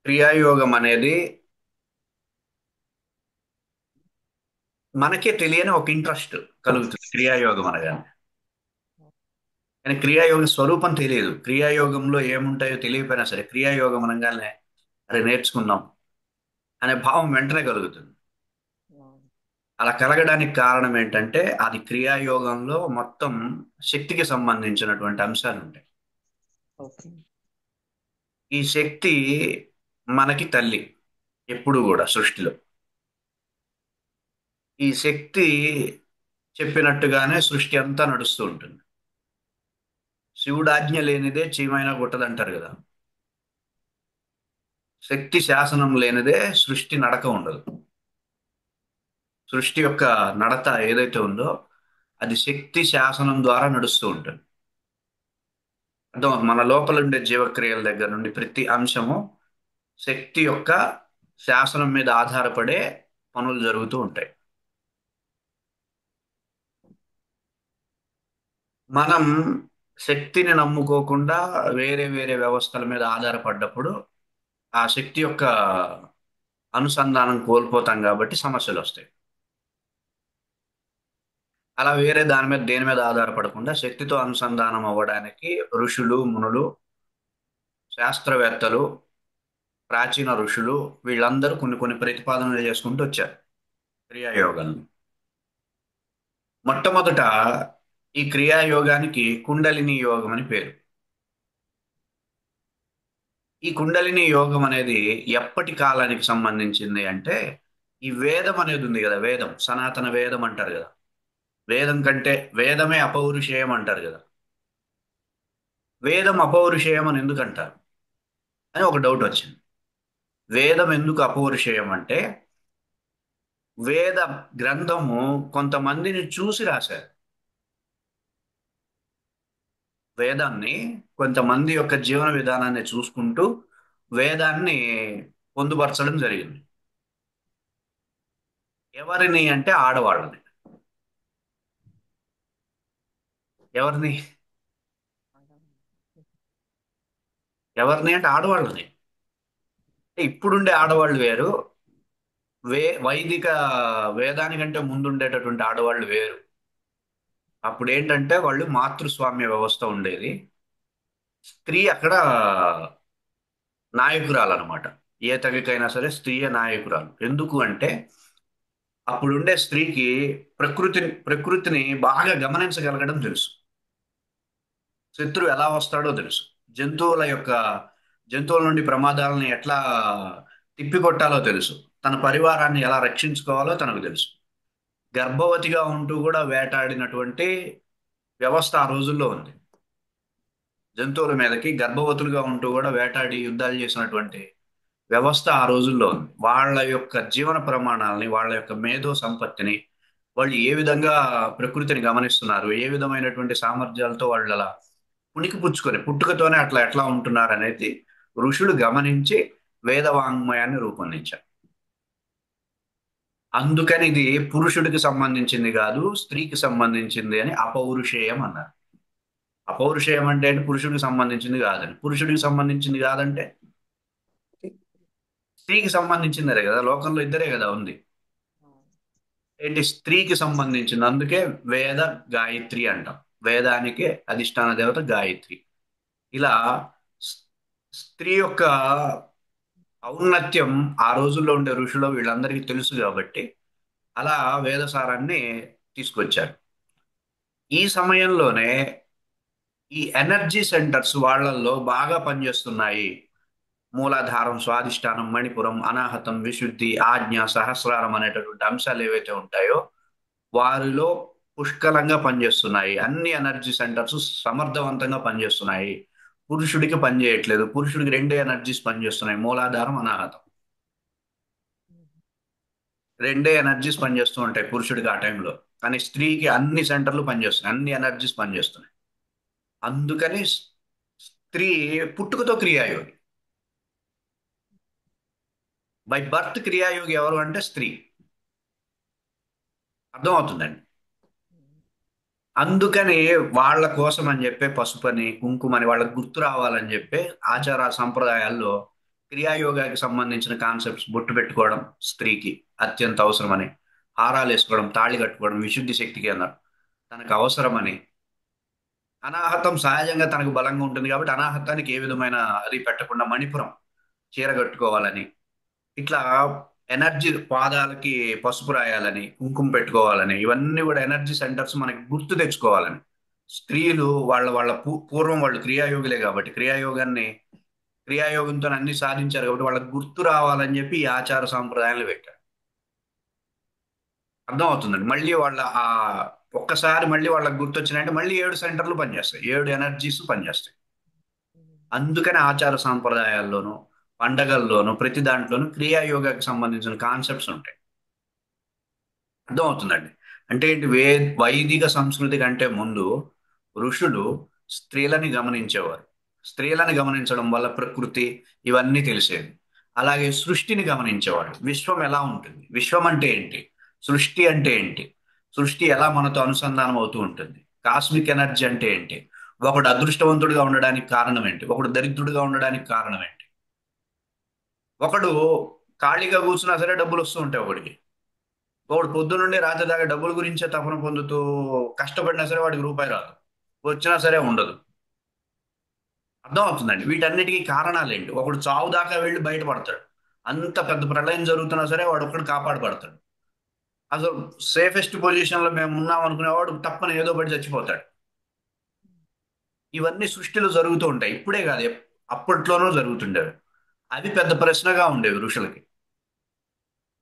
క్రియాయోగం అనేది మనకే తెలియని ఒక ఇంట్రెస్ట్ కలుగుతుంది క్రియాయోగం అనగానే. కానీ క్రియాయోగ స్వరూపం తెలియదు. క్రియాయోగంలో ఏముంటాయో తెలియకపోయినా సరే క్రియాయోగం అనగానే అరే నేర్చుకుందాం అనే భావం వెంటనే కలుగుతుంది. అలా కలగడానికి కారణం ఏంటంటే అది క్రియాయోగంలో మొత్తం శక్తికి సంబంధించినటువంటి అంశాలు ఉంటాయి. ఓకే. ఈ శక్తి మనకి తల్లి ఎప్పుడు కూడా సృష్టిలో. ఈ శక్తి చెప్పినట్టుగానే సృష్టి అంతా నడుస్తూ ఉంటుంది. శివుడు ఆజ్ఞ లేనిదే చీమైనా గుట్టదంటారు కదా. శక్తి శాసనం లేనిదే సృష్టి నడక ఉండదు. సృష్టి యొక్క నడత ఏదైతే ఉందో అది శక్తి శాసనం ద్వారా నడుస్తూ ఉంటుంది. అర్థం మన లోపల ఉండే జీవక్రియల దగ్గర నుండి ప్రతి అంశము శక్తి యొక్క శాసనం మీద ఆధారపడే పనులు జరుగుతూ ఉంటాయి. మనం శక్తిని నమ్ముకోకుండా వేరే వేరే వ్యవస్థల మీద ఆధారపడ్డప్పుడు ఆ శక్తి యొక్క అనుసంధానం కోల్పోతాం కాబట్టి సమస్యలు వస్తాయి. అలా వేరే దాని మీద దేని మీద ఆధారపడకుండా శక్తితో అనుసంధానం అవ్వడానికి ఋషులు మునులు శాస్త్రవేత్తలు ప్రాచీన ఋషులు వీళ్ళందరూ కొన్ని కొన్ని ప్రతిపాదనలు చేసుకుంటూ వచ్చారు క్రియాయోగాన్ని. మొట్టమొదట ఈ క్రియాయోగానికి కుండలిని యోగం అని పేరు. ఈ కుండలిని యోగం అనేది ఎప్పటి కాలానికి సంబంధించింది అంటే ఈ వేదం అనేది ఉంది కదా, వేదం సనాతన వేదం అంటారు కదా. వేదం కంటే వేదమే అపౌరుషేయం అంటారు కదా. వేదం అపౌరుషేయం అని ఎందుకు అంటారు అని ఒక డౌట్ వచ్చింది. వేదం ఎందుకు అపౌరుషేయం అంటే వేద గ్రంథము కొంతమందిని చూసి రాశారు. వేదాన్ని కొంతమంది యొక్క జీవన విధానాన్ని చూసుకుంటూ వేదాన్ని పొందుపరచడం జరిగింది. ఎవరిని అంటే ఆడవాళ్ళని. ఎవరిని ఎవరిని అంటే ఆడవాళ్ళని. అంటే ఇప్పుడుండే ఆడవాళ్ళు వేరు. వైదిక వేదానికంటే ముందుండేటటువంటి ఆడవాళ్ళు వేరు. అప్పుడు ఏంటంటే వాళ్ళు మాతృస్వామ్య వ్యవస్థ ఉండేది. స్త్రీ అక్కడ నాయకురాలు అనమాట. ఏ తెగకైనా సరే స్త్రీయే నాయకురాలు. ఎందుకు అంటే అప్పుడుండే స్త్రీకి ప్రకృతిని బాగా గమనించగలగడం తెలుసు. శత్రువు ఎలా వస్తాడో తెలుసు. జంతువుల యొక్క జంతువుల నుండి ప్రమాదాలను ఎట్లా తిప్పికొట్టాలో తెలుసు. తన పరివారాన్ని ఎలా రక్షించుకోవాలో తనకు తెలుసు. గర్భవతిగా ఉంటూ కూడా వేటాడినటువంటి వ్యవస్థ ఆ రోజుల్లో ఉంది. జంతువుల మీదకి గర్భవతులుగా ఉంటూ కూడా వేటాడి యుద్ధాలు చేసినటువంటి వ్యవస్థ ఆ రోజుల్లో ఉంది. వాళ్ళ యొక్క జీవన ప్రమాణాలని, వాళ్ళ యొక్క మేధో సంపత్తిని వాళ్ళు ఏ విధంగా ప్రకృతిని గమనిస్తున్నారు, ఏ విధమైనటువంటి సామర్థ్యాలతో వాళ్ళు అలా పుణికి పుచ్చుకొని పుట్టుకతోనే అట్లా ఎట్లా ఉంటున్నారు అనేది ఋషులు గమనించి వేదవాంగ్మయాన్ని రూపొందించారు. అందుకని ఇది పురుషుడికి సంబంధించింది కాదు, స్త్రీకి సంబంధించింది అని అపౌరుషేయం అన్నారు. అపౌరుషేయం అంటే ఏంటి? పురుషుడికి సంబంధించింది కాదని. పురుషుడికి సంబంధించింది కాదంటే స్త్రీకి సంబంధించిందే కదా. లోకంలో ఇద్దరే కదా ఉంది. ఏంటి? స్త్రీకి సంబంధించింది. అందుకే వేద గాయత్రి అంటాం. వేదానికి అధిష్టాన దేవత గాయత్రి. ఇలా స్- స్త్రీ యొక్క ఔన్నత్యం ఆ రోజుల్లో ఉండే ఋషులు వీళ్ళందరికీ తెలుసు కాబట్టి అలా వేదసారాన్ని తీసుకొచ్చారు. ఈ సమయంలోనే ఈ ఎనర్జీ సెంటర్స్ వాళ్ళల్లో బాగా పనిచేస్తున్నాయి. మూలాధారం, స్వాదిష్టానం, మణిపురం, అనాహతం, విశుద్ధి, ఆజ్ఞ, సహస్రారం అనేటటువంటి అంశాలు ఏవైతే ఉంటాయో వారిలో పుష్కలంగా పనిచేస్తున్నాయి. అన్ని ఎనర్జీ సెంటర్స్ సమర్థవంతంగా పనిచేస్తున్నాయి. పురుషుడికి పనిచేయట్లేదు. పురుషుడికి రెండే ఎనర్జీస్ పనిచేస్తున్నాయి, మూలాధారం, అనాహతం. రెండే ఎనర్జీస్ పనిచేస్తూ ఉంటాయి పురుషుడికి ఆ టైంలో. కానీ స్త్రీకి అన్ని సెంటర్లు పనిచేస్తున్నాయి, అన్ని ఎనర్జీస్ పనిచేస్తున్నాయి. అందుకని స్త్రీ పుట్టుకతో క్రియాయోగి. బై బర్త్ క్రియాయోగి ఎవరు అంటే స్త్రీ. అర్థమవుతుందండి. అందుకని వాళ్ళ కోసం అని చెప్పి పసుపని కుంకుమని వాళ్ళకి గుర్తు రావాలని చెప్పి ఆచార సంప్రదాయాల్లో క్రియాయోగాకి సంబంధించిన కాన్సెప్ట్స్, బొట్టు పెట్టుకోవడం స్త్రీకి అత్యంత అవసరమని, హారాలు వేసుకోవడం, తాళి కట్టుకోవడం విశుద్ధి శక్తి కేంద్రం తనకు అవసరమని, అనాహతం సహజంగా తనకు బలంగా ఉంటుంది కాబట్టి అనాహతానికి ఏ విధమైన అది పెట్టకుండా మణిపురం చీర కట్టుకోవాలని, ఇట్లా ఎనర్జీ పాదాలకి పసుపు రాయాలని, కుంకుమ పెట్టుకోవాలని, ఇవన్నీ కూడా ఎనర్జీ సెంటర్స్ మనకి గుర్తు తెచ్చుకోవాలని. స్త్రీలు వాళ్ళ పూర్వం వాళ్ళు క్రియాయోగులే కాబట్టి క్రియాయోగంతో అన్ని సాధించారు కాబట్టి వాళ్ళకి గుర్తు రావాలని చెప్పి ఈ ఆచార సాంప్రదాయాలు పెట్టారు. అర్థం అవుతుందండి. మళ్ళీ ఒక్కసారి మళ్ళీ వాళ్ళకి గుర్తొచ్చినాయంటే మళ్ళీ 7 సెంటర్లు పనిచేస్తాయి, 7 ఎనర్జీస్ పనిచేస్తాయి. అందుకని ఆచార సాంప్రదాయాల్లోనూ పండగల్లోనూ ప్రతి దాంట్లోనూ క్రియాయోగాకి సంబంధించిన కాన్సెప్ట్స్ ఉంటాయి. అర్థం అవుతుందండి. అంటే ఏంటి, వైదిక సంస్కృతి కంటే ముందు ఋషులు స్త్రీలని గమనించేవారు. స్త్రీలను గమనించడం వల్ల ప్రకృతి ఇవన్నీ తెలిసేది. అలాగే సృష్టిని గమనించేవాడు. విశ్వం ఎలా ఉంటుంది, విశ్వం అంటే ఏంటి, సృష్టి అంటే ఏంటి, సృష్టి ఎలా మనతో అనుసంధానం అవుతూ ఉంటుంది, కాస్మిక్ ఎనర్జీ అంటే ఏంటి, ఒకడు అదృష్టవంతుడిగా ఉండడానికి కారణం ఏంటి, ఒకడు దరిద్రుడిగా ఉండడానికి కారణం ఏంటి, ఒకడు ఖాళీగా కూర్చున్నా సరే డబ్బులు వస్తూ ఉంటాయి ఒకడికి, వాడు పొద్దునుండి రాత్రి దాకా డబ్బుల గురించే తపన పొందుతూ కష్టపడినా సరే వాడికి రూపాయి రాదు, వచ్చినా సరే ఉండదు. అర్థం అవుతుందండి. వీటన్నిటికీ కారణాలు ఏంటి, ఒకడు చావు దాకా వెళ్ళి బయటపడతాడు, అంత పెద్ద ప్రళయం జరుగుతున్నా సరే వాడు ఒక్కడు కాపాడబడతాడు. అసలు సేఫెస్ట్ పొజిషన్ లో మేము ఉన్నాం అనుకునేవాడు తప్పని ఏదో పడి చచ్చిపోతాడు. ఇవన్నీ సృష్టిలో జరుగుతూ ఉంటాయి, ఇప్పుడే కాదు అప్పట్లోనూ జరుగుతుండేవి. అది పెద్ద ప్రశ్నగా ఉండేవి ఋషులకి.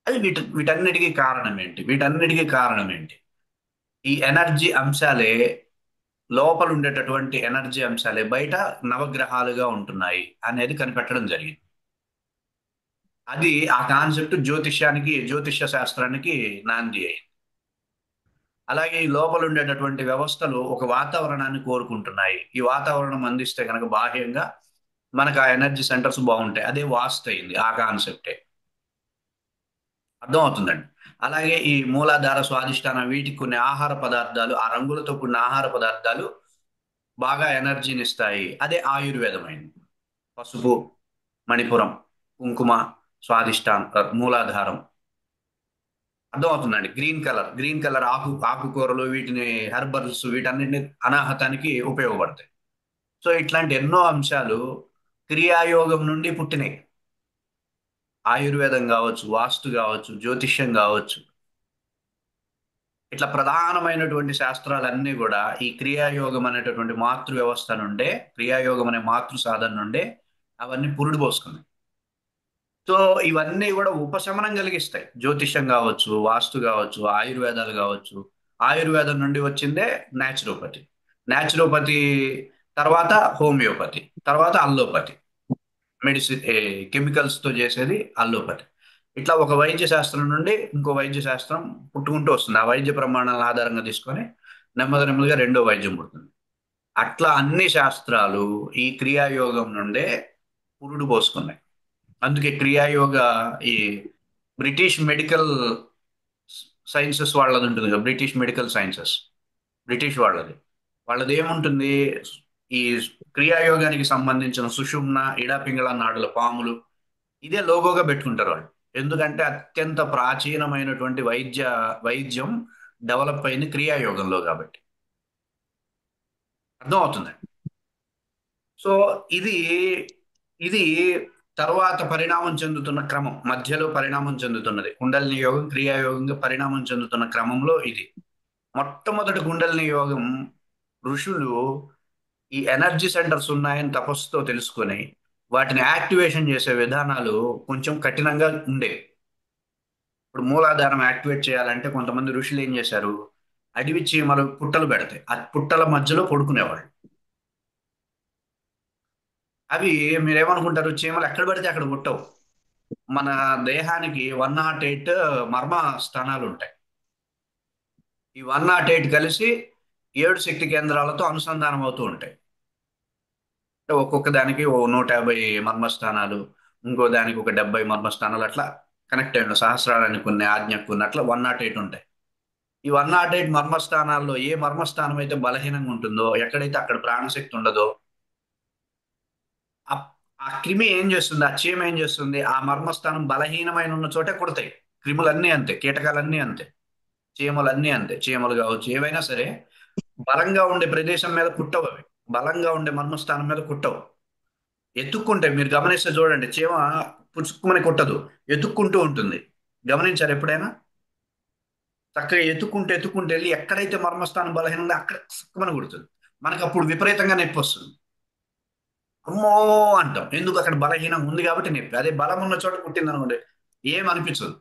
అది వీటన్నిటికీ కారణం ఏంటి, వీటన్నిటికీ కారణం ఏంటి, ఈ ఎనర్జీ అంశాలే, లోపల ఉండేటటువంటి ఎనర్జీ అంశాలే బయట నవగ్రహాలుగా ఉంటున్నాయి అనేది కనిపెట్టడం జరిగింది. అది ఆ కాన్సెప్ట్ జ్యోతిష్య శాస్త్రానికి నాంది అయింది. అలాగే ఈ లోపల ఉండేటటువంటి వ్యవస్థలు ఒక వాతావరణాన్ని కోరుకుంటున్నాయి. ఈ వాతావరణం అందిస్తే కనుక బాహ్యంగా మనకు ఆ ఎనర్జీ సెంటర్స్ బాగుంటాయి. అదే వాస్తు అయింది, ఆ కాన్సెప్టే. అర్థం అవుతుందండి. అలాగే ఈ మూలాధార, స్వాదిష్టాన వీటికి కొన్ని ఆహార పదార్థాలు, ఆ రంగులతో కూడిన ఆహార పదార్థాలు బాగా ఎనర్జీని ఇస్తాయి. అదే ఆయుర్వేదమైంది. పసుపు, మణిపురం, కుంకుమ, స్వాదిష్టాన్, మూలాధారం. అర్థమవుతుందండి. గ్రీన్ కలర్ ఆకుకూరలు, వీటిని హెర్బల్స్, వీటన్నిటిని అనాహతానికి ఉపయోగపడతాయి. సో ఇట్లాంటి ఎన్నో అంశాలు క్రియాయోగం నుండి పుట్టినాయి. ఆయుర్వేదం కావచ్చు, వాస్తు కావచ్చు, జ్యోతిష్యం కావచ్చు, ఇట్లా ప్రధానమైనటువంటి శాస్త్రాలన్నీ కూడా ఈ క్రియాయోగం అనేటటువంటి మాతృ వ్యవస్థ నుండే, క్రియాయోగం అనే మాతృ సాధన నుండే అవన్నీ పురుడు పోసుకున్నాయి. సో ఇవన్నీ కూడా ఉపశమనం కలిగిస్తాయి. జ్యోతిష్యం కావచ్చు, వాస్తు కావచ్చు, ఆయుర్వేదాలు కావచ్చు. ఆయుర్వేదం నుండి వచ్చిందే న్యాచురోపతి. న్యాచురోపతి తర్వాత హోమియోపతి, తర్వాత అల్లోపతి. మెడిసిన్ కెమికల్స్ తో చేసేది అల్లోపతి. ఇట్లా ఒక వైద్య శాస్త్రం నుండి ఇంకో వైద్య శాస్త్రం పుట్టుకుంటూ వస్తుంది. ఆ వైద్య ప్రమాణాల ఆధారంగా తీసుకొని నెమ్మదిగా రెండో వైద్యం పుడుతుంది. అట్లా అన్ని శాస్త్రాలు ఈ క్రియాయోగం నుండే పురుడు పోసుకున్నాయి. అందుకే క్రియాయోగ ఈ బ్రిటిష్ మెడికల్ సైన్సెస్ వాళ్ళది ఉంటుంది కదా, బ్రిటిష్ మెడికల్ సైన్సెస్, బ్రిటిష్ వాళ్ళది ఏముంటుంది, ఈ క్రియాయోగానికి సంబంధించిన సుషుమ్న, ఇడాపింగళ నాడుల పాములు, ఇదే లోగోగా పెట్టుకుంటారు వాళ్ళు. ఎందుకంటే అత్యంత ప్రాచీనమైనటువంటి వైద్యం డెవలప్ అయింది క్రియాయోగంలో కాబట్టి. అర్థం అవుతుంది. సో ఇది ఇది తర్వాత పరిణామం చెందుతున్న క్రమం, మధ్యలో పరిణామం చెందుతున్నది కుండలిని యోగం క్రియాయోగంగా పరిణామం చెందుతున్న క్రమంలో ఇది. మొట్టమొదటి కుండలిని యోగం ఋషులు ఈ ఎనర్జీ సెంటర్స్ ఉన్నాయని తపస్సుతో తెలుసుకొని వాటిని యాక్టివేషన్ చేసే విధానాలు కొంచెం కఠినంగా ఉండేవి. ఇప్పుడు మూలాధారం యాక్టివేట్ చేయాలంటే కొంతమంది ఋషులు ఏం చేశారు, అడవి చీమలు పుట్టలు పెడతాయి, ఆ పుట్టల మధ్యలో పడుకునేవాళ్ళు. అవి మీరేమనుకుంటారు, చీమలు ఎక్కడ పడితే అక్కడ పుట్టవు. మన దేహానికి 108 మర్మ స్థానాలు ఉంటాయి. ఈ 108 కలిసి 7 శక్తి కేంద్రాలతో అనుసంధానం అవుతూ ఉంటాయి. అంటే ఒక్కొక్క దానికి ఓ 150 మర్మస్థానాలు, ఇంకో దానికి ఒక 70 మర్మస్థానాలు, అట్లా కనెక్ట్ అయ్యి సహస్రారానికి కొన్ని, ఆజ్ఞకు కొన్ని, అట్లా 108 ఉంటాయి. ఈ 108 మర్మస్థానాల్లో ఏ మర్మస్థానం అయితే బలహీనంగా ఉంటుందో, ఎక్కడైతే అక్కడ ప్రాణశక్తి ఉండదో ఆ క్రిమి ఏం చేస్తుంది, ఆ చీమ ఏం చేస్తుంది, ఆ మర్మస్థానం బలహీనమైన ఉన్న చోటే కుడతాయి. క్రిములన్నీ అంతే, కీటకాలన్నీ అంతే, చీమలన్నీ అంతే. చీమలు కావచ్చు, ఏవైనా సరే బలంగా ఉండే ప్రదేశం మీద కుట్టవు అవి. బలంగా ఉండే మర్మస్థానం మీద కుట్టవు. ఎత్తుక్కుంటే మీరు గమనిస్తే చూడండి, చీమ పుచ్చుకుమని కుట్టదు, ఎత్తుక్కుంటూ ఉంటుంది. గమనించారు ఎప్పుడైనా? చక్కగా ఎత్తుక్కుంటూ ఎత్తుక్కుంటూ వెళ్ళి ఎక్కడైతే మర్మస్థానం బలహీనం ఉందో అక్కడ సుక్కుమని కుడుతుంది. మనకు అప్పుడు విపరీతంగా నొప్పి వస్తుంది. అమ్మో అంటాం, ఎందుకు? అక్కడ బలహీనం ఉంది కాబట్టి నొప్పి. అదే బలం ఉన్న చోట కుట్టింది అనుకోండి, ఏం అనిపించదు.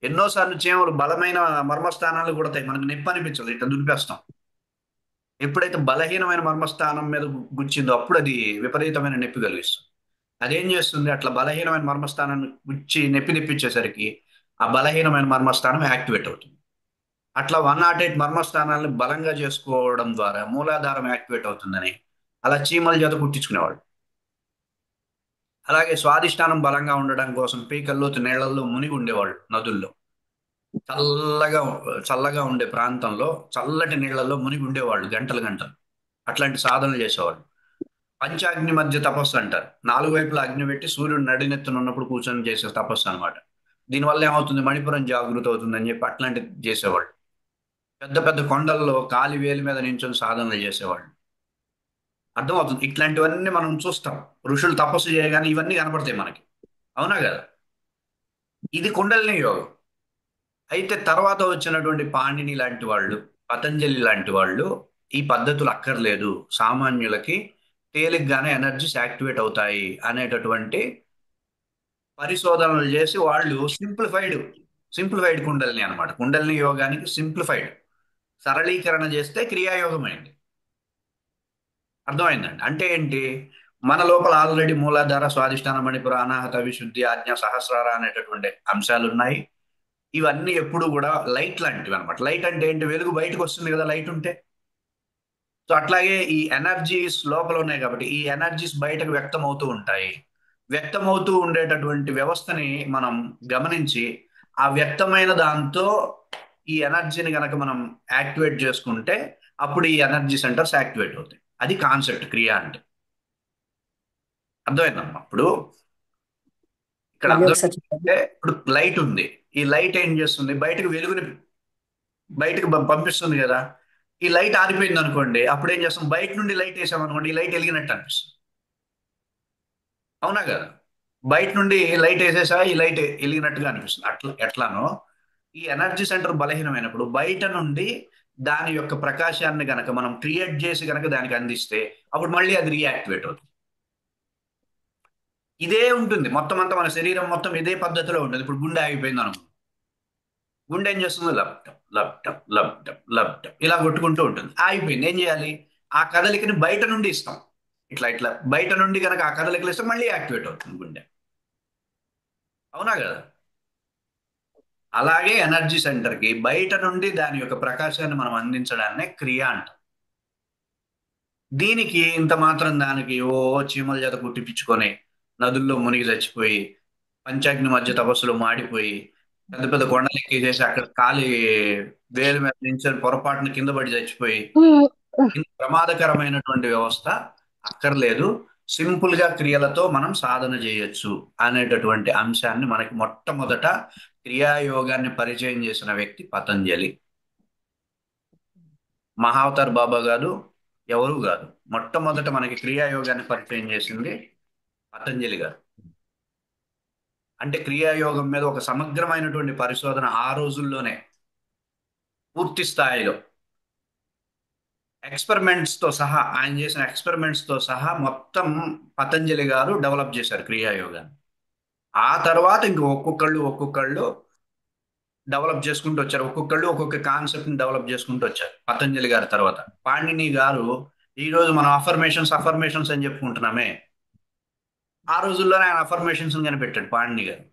ఎన్నోసార్లు చీమలు బలమైన మర్మస్థానాలు కుడతాయి, మనకు నొప్పి అనిపించదు, ఇట్లా దులిపేస్తాం. ఎప్పుడైతే బలహీనమైన మర్మస్థానం మీద గుచ్చిందో అప్పుడు అది విపరీతమైన నొప్పి కలిగిస్తుంది. అదేం చేస్తుంది, అట్లా బలహీనమైన మర్మస్థానాన్ని గుచ్చి నొప్పి తెప్పించేసరికి ఆ బలహీనమైన మర్మస్థానం యాక్టివేట్ అవుతుంది. అట్లా 108 మర్మస్థానాలను బలంగా చేసుకోవడం ద్వారా మూలాధారం యాక్టివేట్ అవుతుందని అలా చీమల చేత కుట్టించుకునేవాళ్ళు. అలాగే స్వాదిష్టానం బలంగా ఉండడం కోసం పీకల్లోతు నీళ్లలో మునిగి ఉండేవాళ్ళు నదుల్లో. చల్లగా చల్లగా ఉండే ప్రాంతంలో చల్లటి నీళ్లలో మునిగి ఉండేవాళ్ళు గంటలు గంటలు. అట్లాంటి సాధనలు చేసేవాళ్ళు. పంచాగ్ని మధ్య తపస్సు అంటారు. నాలుగు వైపులా అగ్ని పెట్టి సూర్యుడు నడినెత్తున ఉన్నప్పుడు కూర్చొని చేసే తపస్సు అనమాట. దీనివల్ల ఏమవుతుంది, మణిపురం జాగృతి అవుతుంది అని చెప్పి అట్లాంటివి చేసేవాళ్ళు. పెద్ద పెద్ద కొండల్లో కాలి వేలి మీద నించొని సాధనలు చేసేవాళ్ళు. అర్థమవుతుంది, ఇట్లాంటివన్నీ మనం చూస్తాం. ఋషులు తపస్సు చేయగానే ఇవన్నీ కనపడతాయి మనకి. అవునా కదా? ఇది కుండలిని యోగం. అయితే తర్వాత వచ్చినటువంటి పాణిని లాంటి వాళ్ళు, పతంజలి లాంటి వాళ్ళు ఈ పద్ధతులు అక్కర్లేదు, సామాన్యులకి తేలిగ్గానే ఎనర్జీస్ యాక్టివేట్ అవుతాయి అనేటటువంటి పరిశోధనలు చేసి వాళ్ళు సింప్లిఫైడ్ కుండలిని అన్నమాట. కుండలిని యోగానికి సింప్లిఫైడ్ సరళీకరణ చేస్తే క్రియాయోగం అయింది. అర్థమైందండి? అంటే ఏంటి, మన లోపల ఆల్రెడీ మూలాధార, స్వాధిష్టాన, మణిపుర, అనాహత, విశుద్ధి, ఆజ్ఞ, సహస్రార అనేటటువంటి అంశాలు ఉన్నాయి. ఇవన్నీ ఎప్పుడు కూడా లైట్ లాంటివి అనమాట. లైట్ అంటే ఏంటి, వెలుగు బయటకు వస్తుంది కదా లైట్ ఉంటే. సో అట్లాగే ఈ ఎనర్జీస్ లోపల ఉన్నాయి కాబట్టి ఈ ఎనర్జీస్ బయటకు వ్యక్తం అవుతూ ఉంటాయి. వ్యక్తం అవుతూ ఉండేటటువంటి వ్యవస్థని మనం గమనించి ఆ వ్యక్తమైన దాంతో ఈ ఎనర్జీని గనక మనం యాక్టివేట్ చేసుకుంటే అప్పుడు ఈ ఎనర్జీ సెంటర్స్ యాక్టివేట్ అవుతాయి. అది కాన్సెప్ట్ క్రియ అంటే. అర్థమైందమ్మా ఇప్పుడు? ఇక్కడ మళ్ళీ అర్థం ఒకసారి చెప్పండి. అంటే ఇప్పుడు లైట్ ఉంది. ఈ లైట్ ఏం చేస్తుంది, బయటకు వెలుగుని బయటకు పంపిస్తుంది కదా. ఈ లైట్ ఆరిపోయింది అనుకోండి, అప్పుడు ఏం చేస్తాం, బయట నుండి లైట్ వేసాం అనుకోండి, ఈ లైట్ వెలిగినట్టు అనిపిస్తుంది. అవునా కదా? బయట నుండి లైట్ వేసేసా ఈ లైట్ వెలిగినట్టుగా అనిపిస్తుంది. అట్లా ఎట్లానో ఈ ఎనర్జీ సెంటర్ బలహీనమైనప్పుడు బయట నుండి దాని యొక్క ప్రకాశాన్ని గనక మనం క్రియేట్ చేసి గనక దానికి అందిస్తే అప్పుడు మళ్ళీ అది రీయాక్టివేట్ అవుతుంది. ఇదే ఉంటుంది మొత్తం అంతా, మన శరీరం మొత్తం ఇదే పద్ధతిలో ఉంటుంది. ఇప్పుడు గుండె ఆగిపోయింది అనుకో, గుండె ఏం చేస్తుంది, లబ్టం లబ్టం లబ్టం లబ్టం ఇలా కొట్టుకుంటూ ఉంటుంది. ఆగిపోయింది, ఏం చేయాలి, ఆ కదలికని బయట నుండి ఇస్తాం. ఇట్లా ఇట్లా బయట నుండి కనుక ఆ కదలికలు ఇస్తే మళ్ళీ యాక్టివేట్ అవుతుంది గుండె. అవునా కదా? అలాగే ఎనర్జీ సెంటర్కి బయట నుండి దాని యొక్క ప్రకాశాన్ని మనం అందించడాన్నే క్రియ అంటాం. దీనికి ఇంత మాత్రం దానికి ఓ చీమల చేత కుట్టిపించుకొని నదుల్లో మునిగి చచ్చిపోయి పంచాగ్ని మధ్య తపస్సులో మాడిపోయి పెద్ద పెద్ద కొండలు ఎక్కేసేసి అక్కడ కాలి వేలు మీద నుంచి పొరపాటున కింద పడి చచ్చిపోయి ఇంత ప్రమాదకరమైనటువంటి వ్యవస్థ అక్కర్లేదు. సింపుల్ గా క్రియలతో మనం సాధన చేయొచ్చు అనేటటువంటి అంశాన్ని మనకి మొట్టమొదట క్రియాయోగాన్ని పరిచయం చేసిన వ్యక్తి పతంజలి. మహావతార్ బాబా గారు ఎవరు కాదు, మొట్టమొదట మనకి క్రియాయోగాన్ని పరిచయం చేసింది పతంజలి గారు. అంటే క్రియాయోగం మీద ఒక సమగ్రమైనటువంటి పరిశోధన ఆ రోజుల్లోనే పూర్తి స్థాయిలో ఎక్స్పెరిమెంట్స్ తో సహా, ఆయన చేసిన ఎక్స్పెరిమెంట్స్ తో సహా మొత్తం పతంజలి గారు డెవలప్ చేశారు క్రియాయోగాన్ని. ఆ తర్వాత ఇంక ఒక్కొక్కళ్ళు డెవలప్ చేసుకుంటూ వచ్చారు. ఒక్కొక్కళ్ళు ఒక్కొక్క కాన్సెప్ట్ ని డెవలప్ చేసుకుంటూ వచ్చారు. పతంజలి గారి తర్వాత పాణిని గారు, ఈ రోజు మనం అఫర్మేషన్స్ అని చెప్పుకుంటున్నామే, ఆ రోజుల్లోనే ఆయన అఫర్మేషన్స్ కనిపెట్టాడు పాణిని గారు.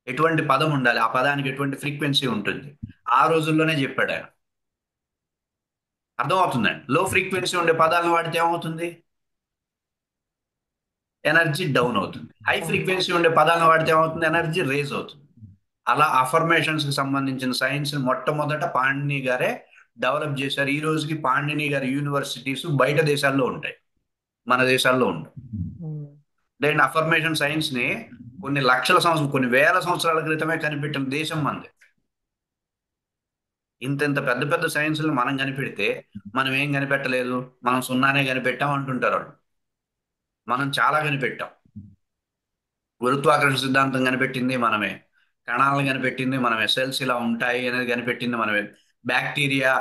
ఎటువంటి పదం ఉండాలి, ఆ పదానికి ఎటువంటి ఫ్రీక్వెన్సీ ఉంటుంది, ఆ రోజుల్లోనే చెప్పాడు ఆయన. అర్థమవుతుందండి? లో ఫ్రీక్వెన్సీ ఉండే పదాలను వాడితే ఏమవుతుంది, ఎనర్జీ డౌన్ అవుతుంది. హై ఫ్రీక్వెన్సీ ఉండే పదాలను వాడితే ఏమవుతుంది, ఎనర్జీ రేజ్ అవుతుంది. అలా అఫర్మేషన్స్ కి సంబంధించిన సైన్స్ మొట్టమొదట పాణిని గారే డెవలప్ చేశారు. ఈ రోజుకి పాణిని గారి యూనివర్సిటీస్ బయట దేశాల్లో ఉంటాయి, మన దేశాల్లో ఉండవు. లేదంటే అఫర్మేషన్ సైన్స్ ని కొన్ని లక్షల సంవత్సరాలు, కొన్ని వేల సంవత్సరాల క్రితమే కనిపెట్టిన దేశం మనది. ఇంత ఇంత పెద్ద పెద్ద సైన్స్లు మనం కనిపెడితే మనం ఏం కనిపెట్టలేదు, మనం సున్నానే కనిపెట్టాం అంటుంటారు వాళ్ళు. మనం చాలా కనిపెట్టాం. గురుత్వాకర్షణ సిద్ధాంతం కనిపెట్టింది మనమే, కణాలను కనిపెట్టింది మనమే, సెల్స్ ఇలా ఉంటాయి అనేది కనిపెట్టింది మనమే, బ్యాక్టీరియా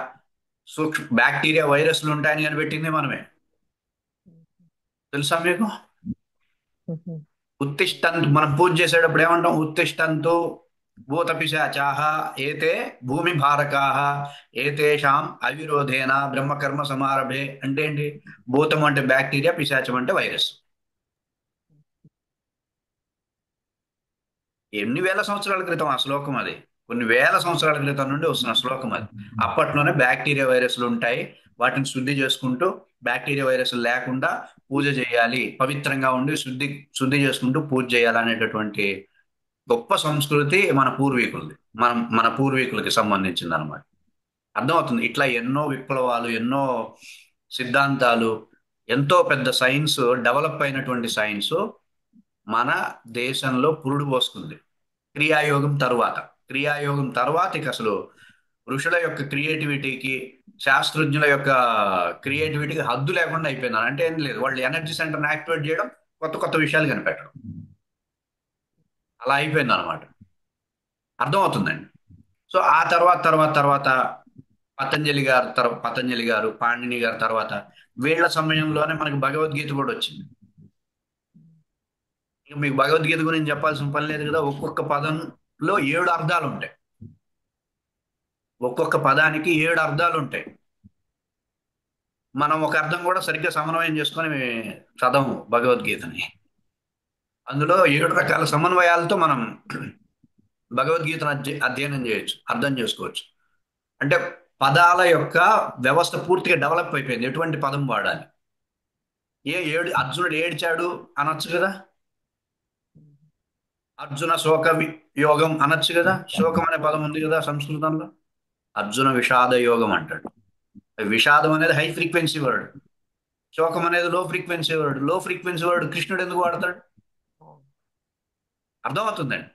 బ్యాక్టీరియా వైరస్లు ఉంటాయని కనిపెట్టింది మనమే. తెలుసా మీకు? ఉత్తిష్టంతు మనం పూజ చేసేటప్పుడు ఏమంటాం? ఉత్తిష్టంతు భూత పిశాచాః ఏతే భూమి భారకాః ఏతేషాం అవిరోధేన బ్రహ్మకర్మ సమారభే. అంటే ఏంటి? భూతం అంటే బ్యాక్టీరియా, పిశాచం అంటే వైరస్. ఎన్ని వేల సంవత్సరాల క్రితం ఆ శ్లోకం అది. కొన్ని వేల సంవత్సరాల క్రితం నుండి వస్తున్న శ్లోకం అది. అప్పట్లోనే బ్యాక్టీరియా వైరస్లు ఉంటాయి, వాటిని శుద్ధి చేసుకుంటూ, బ్యాక్టీరియా వైరస్లు లేకుండా పూజ చేయాలి, పవిత్రంగా ఉండి శుద్ధి శుద్ధి చేసుకుంటూ పూజ చేయాలి అనేటటువంటి గొప్ప సంస్కృతి మన పూర్వీకులది. మన పూర్వీకులకి సంబంధించింది అనమాట. అర్థమవుతుంది. ఇట్లా ఎన్నో విప్లవాలు, ఎన్నో సిద్ధాంతాలు, ఎంతో పెద్ద సైన్స్, డెవలప్ అయినటువంటి సైన్స్ మన దేశంలో పురుడు పోసుకుంది క్రియాయోగం తరువాత. క్రియాయోగం తర్వాత ఇక అసలు ఋషుల యొక్క క్రియేటివిటీకి, శాస్త్రజ్ఞుల యొక్క క్రియేటివిటీకి హద్దు లేకుండా అయిపోయింది. అంటే ఏం లేదు, వాళ్ళు ఎనర్జీ సెంటర్ని యాక్టివేట్ చేయడం, కొత్త కొత్త విషయాలు కనిపెట్టడం, అలా అయిపోయింది అనమాట. అర్థమవుతుందండి. సో ఆ తర్వాత పతంజలి గారు, పాణిని గారు తర్వాత, వీళ్ళ సమయంలోనే మనకి భగవద్గీత కూడా వచ్చింది. ఇక మీకు భగవద్గీత గురించి చెప్పాల్సిన పని లేదు కదా. ఒక్కొక్క పదంలో 7 అర్థాలు ఉంటాయి. ఒక్కొక్క పదానికి 7 అర్థాలు ఉంటాయి. మనం ఒక అర్థం కూడా సరిగ్గా సమన్వయం చేసుకొని చదవము భగవద్గీతని. అందులో 7 రకాల సమన్వయాలతో మనం భగవద్గీతను అధ్యయనం చేయొచ్చు, అర్థం చేసుకోవచ్చు. అంటే పదాల యొక్క వ్యవస్థ పూర్తిగా డెవలప్ అయిపోయింది. ఎటువంటి పదం వాడాలి, అర్జునుడు ఏడ్చాడు అనొచ్చు కదా, అర్జున శోక యోగం అనొచ్చు కదా. శోకం అనే పదం ఉంది కదా సంస్కృతంలో. అర్జున విషాద యోగం అంటాడు. విషాదం అనేది హై ఫ్రీక్వెన్సీ వర్డ్, శోకం అనేది లో ఫ్రీక్వెన్సీ వర్డ్. లో ఫ్రీక్వెన్సీ వర్డ్ కృష్ణుడు ఎందుకు వాడతాడు? అర్థమవుతుందండి.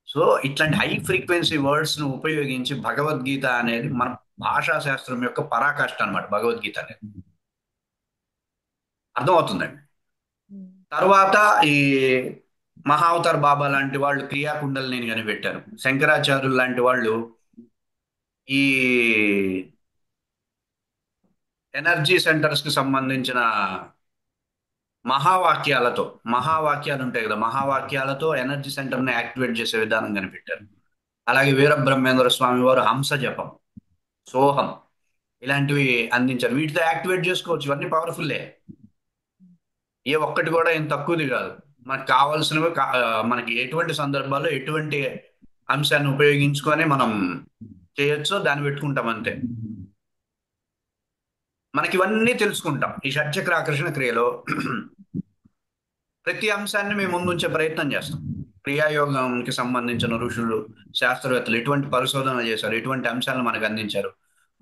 సో ఇట్లాంటి హై ఫ్రీక్వెన్సీ వర్డ్స్ ను ఉపయోగించి భగవద్గీత అనేది మన భాషా శాస్త్రం యొక్క పరాకాష్ట అన్నమాట. భగవద్గీత అనేది అర్థమవుతుందండి. తర్వాత ఈ మహావతార్ బాబా లాంటి వాళ్ళు క్రియాకుండలిని కనిపెట్టారు. శంకరాచార్యులు లాంటి వాళ్ళు ఈ ఎనర్జీ సెంటర్స్ కి సంబంధించిన మహావాక్యాలతో, మహావాక్యాలు ఉంటాయి కదా, మహావాక్యాలతో ఎనర్జీ సెంటర్ ని యాక్టివేట్ చేసే విధానం కనిపెట్టారు. అలాగే వీరబ్రహ్మేంద్ర స్వామి వారు హంస జపం, సోహం ఇలాంటివి అందించారు. వీటితో యాక్టివేట్ చేసుకోవచ్చు. ఇవన్నీ పవర్ఫుల్లే, ఏ ఒక్కటి కూడా ఏం తక్కువది కాదు. మనకు కావాల్సినవి మనకి ఎటువంటి సందర్భాల్లో ఎటువంటి అంశాన్ని ఉపయోగించుకొని మనం చేయొచ్చో దాన్ని పెట్టుకుంటాం అంతే. మనకి ఇవన్నీ తెలుసుకుంటాం. ఈ షట్చక్ర ఆకర్షణ క్రియలో ప్రతి అంశాన్ని మేము ముందుంచే ప్రయత్నం చేస్తాం. క్రియాయోగానికి సంబంధించిన ఋషులు, శాస్త్రవేత్తలు ఎటువంటి పరిశోధన చేశారు, ఎటువంటి అంశాలను మనకు అందించారు,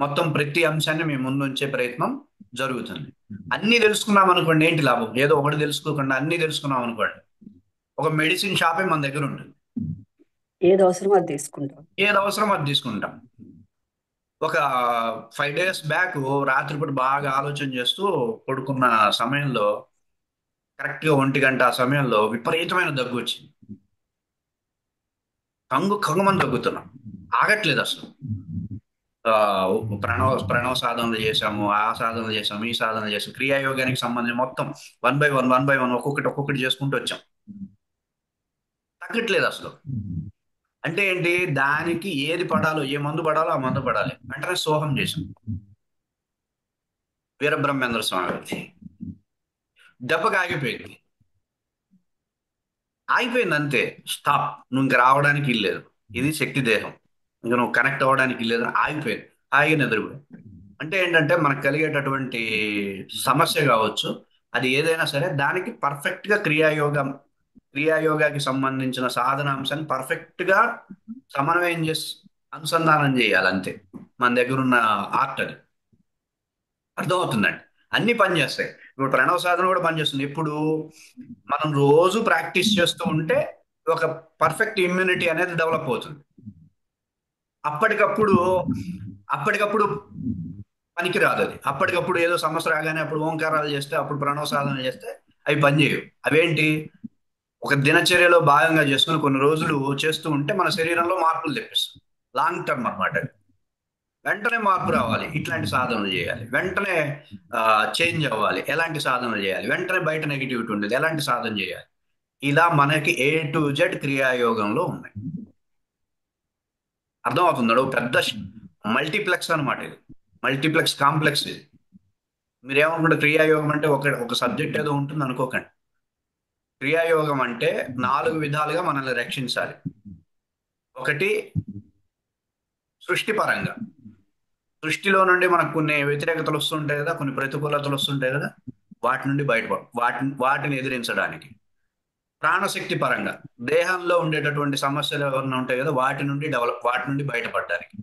మొత్తం ప్రతి అంశాన్ని మేము ముందుంచే ప్రయత్నం జరుగుతుంది. అన్ని తెలుసుకున్నాం అనుకోండి, ఏంటి లాభం? ఏదో ఒకటి తెలుసుకోకుండా అన్ని తెలుసుకున్నాం అనుకోండి, ఒక మెడిసిన్ షాపే మన దగ్గర ఉంటుంది. ఏది అవసరమో అది తీసుకుంటాం. ఏది అవసరం అది తీసుకుంటాం. ఒక 5 days బ్యాక్ రాత్రిపూట బాగా ఆలోచన చేస్తూ పడుకున్న సమయంలో, కరెక్ట్గా 1 గంట ఆ సమయంలో విపరీతమైన దగ్గు వచ్చింది. కంగుమని దగ్గుతున్నాం, ఆగట్లేదు అసలు. ఆ, ప్రణవ సాధనలు చేశాము, ఆ సాధనలు చేసాము, ఈ సాధన చేసాము, క్రియాయోగానికి సంబంధించి మొత్తం 1 by 1 ఒక్కొక్కటి చేసుకుంటూ వచ్చాం. తగ్గట్లేదు అసలు. అంటే ఏంటి? దానికి ఏది పడాలో, ఏ మందు పడాలో ఆ మందు పడాలి. వెంటనే సోహం చేశాం వీరబ్రహ్మేంద్ర స్వామి గారికి. దెబ్బకి ఆగిపోయింది. ఆగిపోయింది అంతే. స్టాప్. నువ్వు ఇంక రావడానికి లేదు, ఇది శక్తి దేహం, ఇంకా నువ్వు కనెక్ట్ అవ్వడానికి లేదు. ఆగిపోయింది. ఆగి నిద్రపోయింది. అంటే ఏంటంటే మనకు కలిగేటటువంటి సమస్య కావచ్చు, అది ఏదైనా సరే, దానికి పర్ఫెక్ట్ గా క్రియాయోగాకి సంబంధించిన సాధనాంశాన్ని పర్ఫెక్ట్ గా సమన్వయం చేసి అనుసంధానం చేయాలి అంతే. మన దగ్గర ఉన్న ఆర్ట్ అది. అర్థమవుతుందండి. అన్ని పనిచేస్తాయి. ఇప్పుడు ప్రణవ సాధన కూడా పనిచేస్తుంది. ఇప్పుడు మనం రోజు ప్రాక్టీస్ చేస్తూ ఉంటే ఒక పర్ఫెక్ట్ ఇమ్యూనిటీ అనేది డెవలప్ అవుతుంది. అప్పటికప్పుడు అప్పటికప్పుడు పనికి రాదు అది. అప్పటికప్పుడు ఏదో సమస్య రాగానే అప్పుడు ఓంకారాలు చేస్తే, అప్పుడు ప్రణవ సాధన చేస్తే అవి పనిచేయవు. అవేంటి, ఒక దినచర్యలో భాగంగా చేసుకుని కొన్ని రోజులు చేస్తూ ఉంటే మన శరీరంలో మార్పులు తెప్పిస్తుంది. లాంగ్ టర్మ్ అన్నమాట అది. వెంటనే మార్పు రావాలి, ఇట్లాంటి సాధనలు చేయాలి. వెంటనే చేంజ్ అవ్వాలి, ఎలాంటి సాధనలు చేయాలి. వెంటనే బయట నెగిటివిటీ ఉండేది, ఎలాంటి సాధన చేయాలి. ఇలా మనకి A to Z క్రియాయోగంలో ఉన్నాయి. అర్థమవుతుందా? ఒక పెద్ద మల్టీప్లెక్స్ అన్నమాట ఇది. మల్టీప్లెక్స్ కాంప్లెక్స్ ఇది. మీరేమనుకుంటే క్రియాయోగం అంటే ఒక ఒక సబ్జెక్ట్ ఏదో ఉంటుంది అనుకోకండి. క్రియాయోగం అంటే 4 విధాలుగా మనల్ని రక్షించాలి. ఒకటి, సృష్టిపరంగా. సృష్టిలో నుండి మనకు కొన్ని వ్యతిరేకతలు వస్తుంటాయి కదా, కొన్ని ప్రతికూలతలు వస్తుంటాయి కదా. వాటి నుండి వాటిని ఎదిరించడానికి. ప్రాణశక్తి పరంగా, దేహంలో ఉండేటటువంటి సమస్యలు ఏమైనా ఉంటాయి కదా, వాటి నుండి బయటపడడానికి.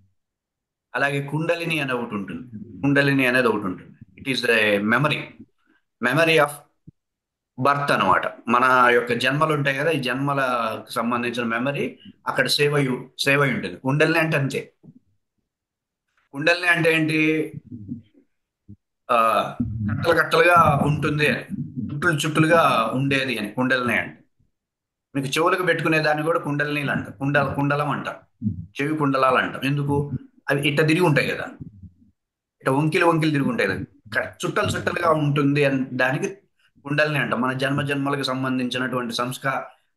అలాగే కుండలిని అనేది ఒకటి ఉంటుంది. కుండలిని అనేది ఒకటి ఉంటుంది. It is memory memory of birth అనమాట. మన యొక్క జన్మలు ఉంటాయి కదా, ఈ జన్మలకు సంబంధించిన మెమరీ అక్కడ సేవ్ అయి ఉంటుంది. కుండలిని అంటే అంతే. కుండలిని అంటే ఏంటి, ఆ కట్టలు కట్టలుగా ఉంటుంది అని, చుట్టులు చుట్టులుగా ఉండేది అని కుండలిని అంటే. మీకు చెవులకు పెట్టుకునే దాన్ని కూడా కుండలినీలు అంటాం, కుండలం అంటాం. చెవి కుండలాలు అంటాం. ఎందుకు? అవి ఇట్ట తిరిగి ఉంటాయి కదా, ఇట్ట వంకిలు వంకిలు తిరిగి ఉంటాయి కదా, చుట్టలు చుట్టలుగా ఉంటుంది అని దానికి కుండలిని అంటాం. మన జన్మ జన్మలకు సంబంధించినటువంటి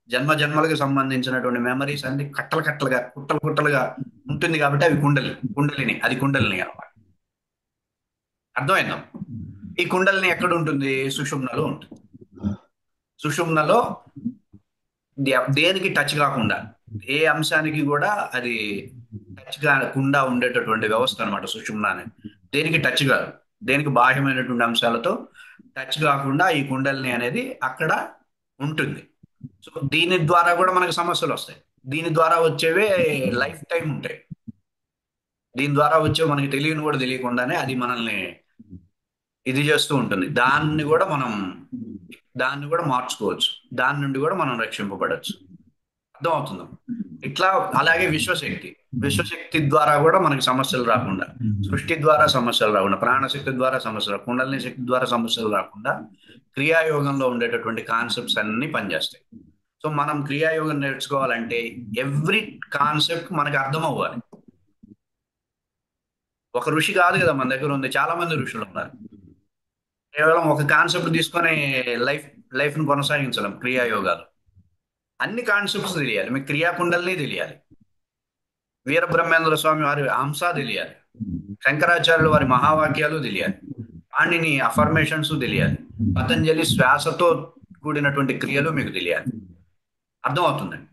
జన్మ జన్మలకు సంబంధించినటువంటి మెమరీస్ అన్ని కట్టలు కట్టలుగా కుట్టలు కుట్టలుగా ఉంటుంది కాబట్టి అవి కుండలిని, అది కుండలిని అన్నమాట. అర్థమైందా? ఈ కుండలిని ఎక్కడ ఉంటుంది? సుషుమ్నలో ఉంటుంది. సుషుమ్నలో దేనికి టచ్ కాకుండా, ఏ అంశానికి కూడా అది టచ్ కాకుండా ఉండేటటువంటి వ్యవస్థ అనమాట సుషుమ్న అనేది. దేనికి టచ్ కాదు, దేనికి బాహ్యమైనటువంటి అంశాలతో టచ్ కాకుండా ఈ కుండలిని అనేది అక్కడ ఉంటుంది. సో దీని ద్వారా కూడా మనకు సమస్యలు వస్తాయి. దీని ద్వారా వచ్చేవే లైఫ్ టైం ఉంటాయి. దీని ద్వారా వచ్చేవి మనకి తెలియని కూడా తెలియకుండానే అది మనల్ని ఇది చేస్తూ ఉంటుంది. దాన్ని కూడా మార్చుకోవచ్చు. దాని నుండి కూడా మనం రక్షింపబడవచ్చు. అర్థమవుతుందా? ఇట్లా. అలాగే విశ్వశక్తి ద్వారా కూడా మనకి సమస్యలు రాకుండా, సృష్టి ద్వారా సమస్యలు రాకుండా, ప్రాణశక్తి ద్వారా సమస్యలు రాకుండా, కుండలిని శక్తి ద్వారా సమస్యలు రాకుండా క్రియాయోగంలో ఉండేటటువంటి కాన్సెప్ట్స్ అన్ని పనిచేస్తాయి. సో మనం క్రియాయోగం నేర్చుకోవాలంటే ఎవ్రీ కాన్సెప్ట్ మనకు అర్థం అవ్వాలి. ఒక ఋషి కాదు కదా మన దగ్గర ఉంది, చాలా మంది ఋషులు ఉన్నారు. కేవలం ఒక కాన్సెప్ట్ తీసుకొని లైఫ్ లైఫ్ ను కొనసాగించడం. క్రియాయోగాలు అన్ని కాన్సెప్ట్స్ తెలియాలి. మీకు క్రియాకుండల్ని తెలియాలి, వీరబ్రహ్మేంద్ర స్వామి వారి హంస తెలియాలి, శంకరాచార్యులు వారి మహావాక్యాలు తెలియాలి, పాణిని అఫర్మేషన్స్ తెలియాలి, పతంజలి శ్వాసతో కూడినటువంటి క్రియలు మీకు తెలియాలి. అర్థమవుతుందండి?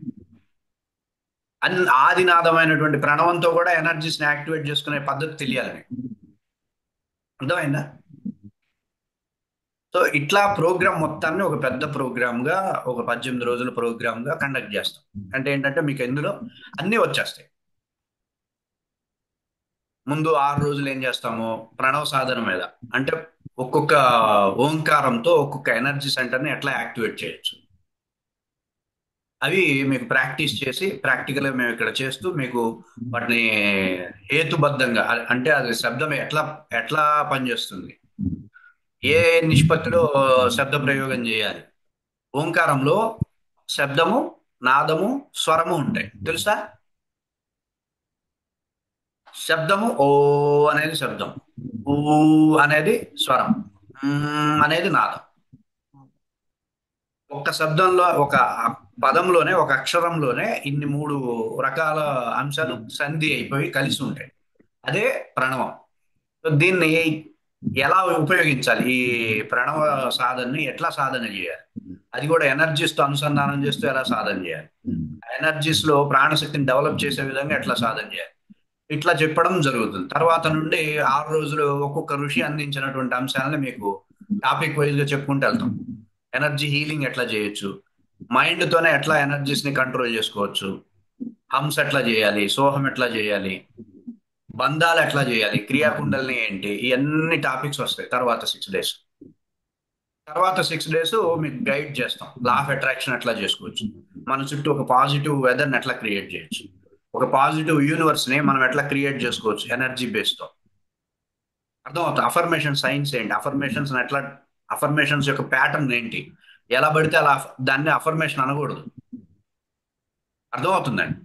ఆదినాదమైనటువంటి ప్రణవంతో కూడా ఎనర్జీస్ ని యాక్టివేట్ చేసుకునే పద్ధతి తెలియాలి మీకు. అర్థమైందా? సో ఇట్లా ప్రోగ్రామ్ మొత్తాన్ని ఒక పెద్ద ప్రోగ్రామ్ గా, ఒక 18 రోజుల ప్రోగ్రామ్ గా కండక్ట్ చేస్తాం. అంటే ఏంటంటే మీకు ఎందులో అన్నీ వచ్చేస్తాయి. ముందు 6 రోజులు ఏం చేస్తాము, ప్రణవ సాధన మీద. అంటే ఒక్కొక్క ఓంకారంతో ఒక్కొక్క ఎనర్జీ సెంటర్ ని ఎట్లా యాక్టివేట్ చేయొచ్చు, అవి మీకు ప్రాక్టీస్ చేసి, ప్రాక్టికల్ గా మేము ఇక్కడ చేస్తూ మీకు వాటిని హేతుబద్ధంగా, అంటే అది శబ్దం ఎట్లా ఎట్లా పనిచేస్తుంది, ఏ నిష్పత్తిలో శబ్ద ప్రయోగం చేయాలి. ఓంకారంలో శబ్దము, నాదము, స్వరము ఉంటాయి, తెలుసా? శబ్దము ఓ అనేది శబ్దం, ఊ అనేది స్వరం, అనేది నాదం. ఒక శబ్దంలో, ఒక పదంలోనే, ఒక అక్షరంలోనే ఇన్ని 3 రకాల అంశాలు సంధి అయిపోయి కలిసి ఉంటాయి. అదే ప్రణవం. సో దీన్ని ఎలా ఉపయోగించాలి, ఈ ప్రణవ సాధనని ఎట్లా సాధన చేయాలి, అది కూడా ఎనర్జీస్ తో అనుసంధానం చేస్తూ ఎలా సాధన చేయాలి, ఎనర్జీస్ లో ప్రాణశక్తిని డెవలప్ చేసే విధంగా ఎట్లా సాధన చేయాలి, ఇట్లా చెప్పడం జరుగుతుంది. తర్వాత నుండి 6 రోజులు ఒక్కొక్క ఋషి అందించినటువంటి అంశాలను మీకు టాపిక్ వైజ్ గా చెప్పుకుంటూ వెళ్తాం. ఎనర్జీ హీలింగ్ ఎట్లా చేయొచ్చు, మైండ్ తోనే ఎట్లా ఎనర్జీస్ ని కంట్రోల్ చేసుకోవచ్చు, హంస ఎట్లా చేయాలి, సోహం ఎట్లా చేయాలి, బంధాలు ఎట్లా చేయాలి, క్రియాకుండల్ని ఏంటి, ఇవన్నీ టాపిక్స్ వస్తాయి తర్వాత 6 days. తర్వాత 6 డేస్ మీకు గైడ్ చేస్తాం. లా ఆఫ్ అట్రాక్షన్ ఎట్లా చేసుకోవచ్చు, మన చుట్టూ ఒక పాజిటివ్ వెదర్ని ఎట్లా క్రియేట్ చేయొచ్చు, ఒక పాజిటివ్ యూనివర్స్ని మనం ఎట్లా క్రియేట్ చేసుకోవచ్చు ఎనర్జీ బేస్తో. అర్థమవుతుంది అఫర్మేషన్ సైన్స్ ఏంటి, అఫర్మేషన్స్ ఎట్లా, అఫర్మేషన్స్ యొక్క ప్యాటర్న్ ఏంటి, ఎలా పడితే అలా దాన్ని అఫర్మేషన్ అనకూడదు. అర్థమవుతుందండి.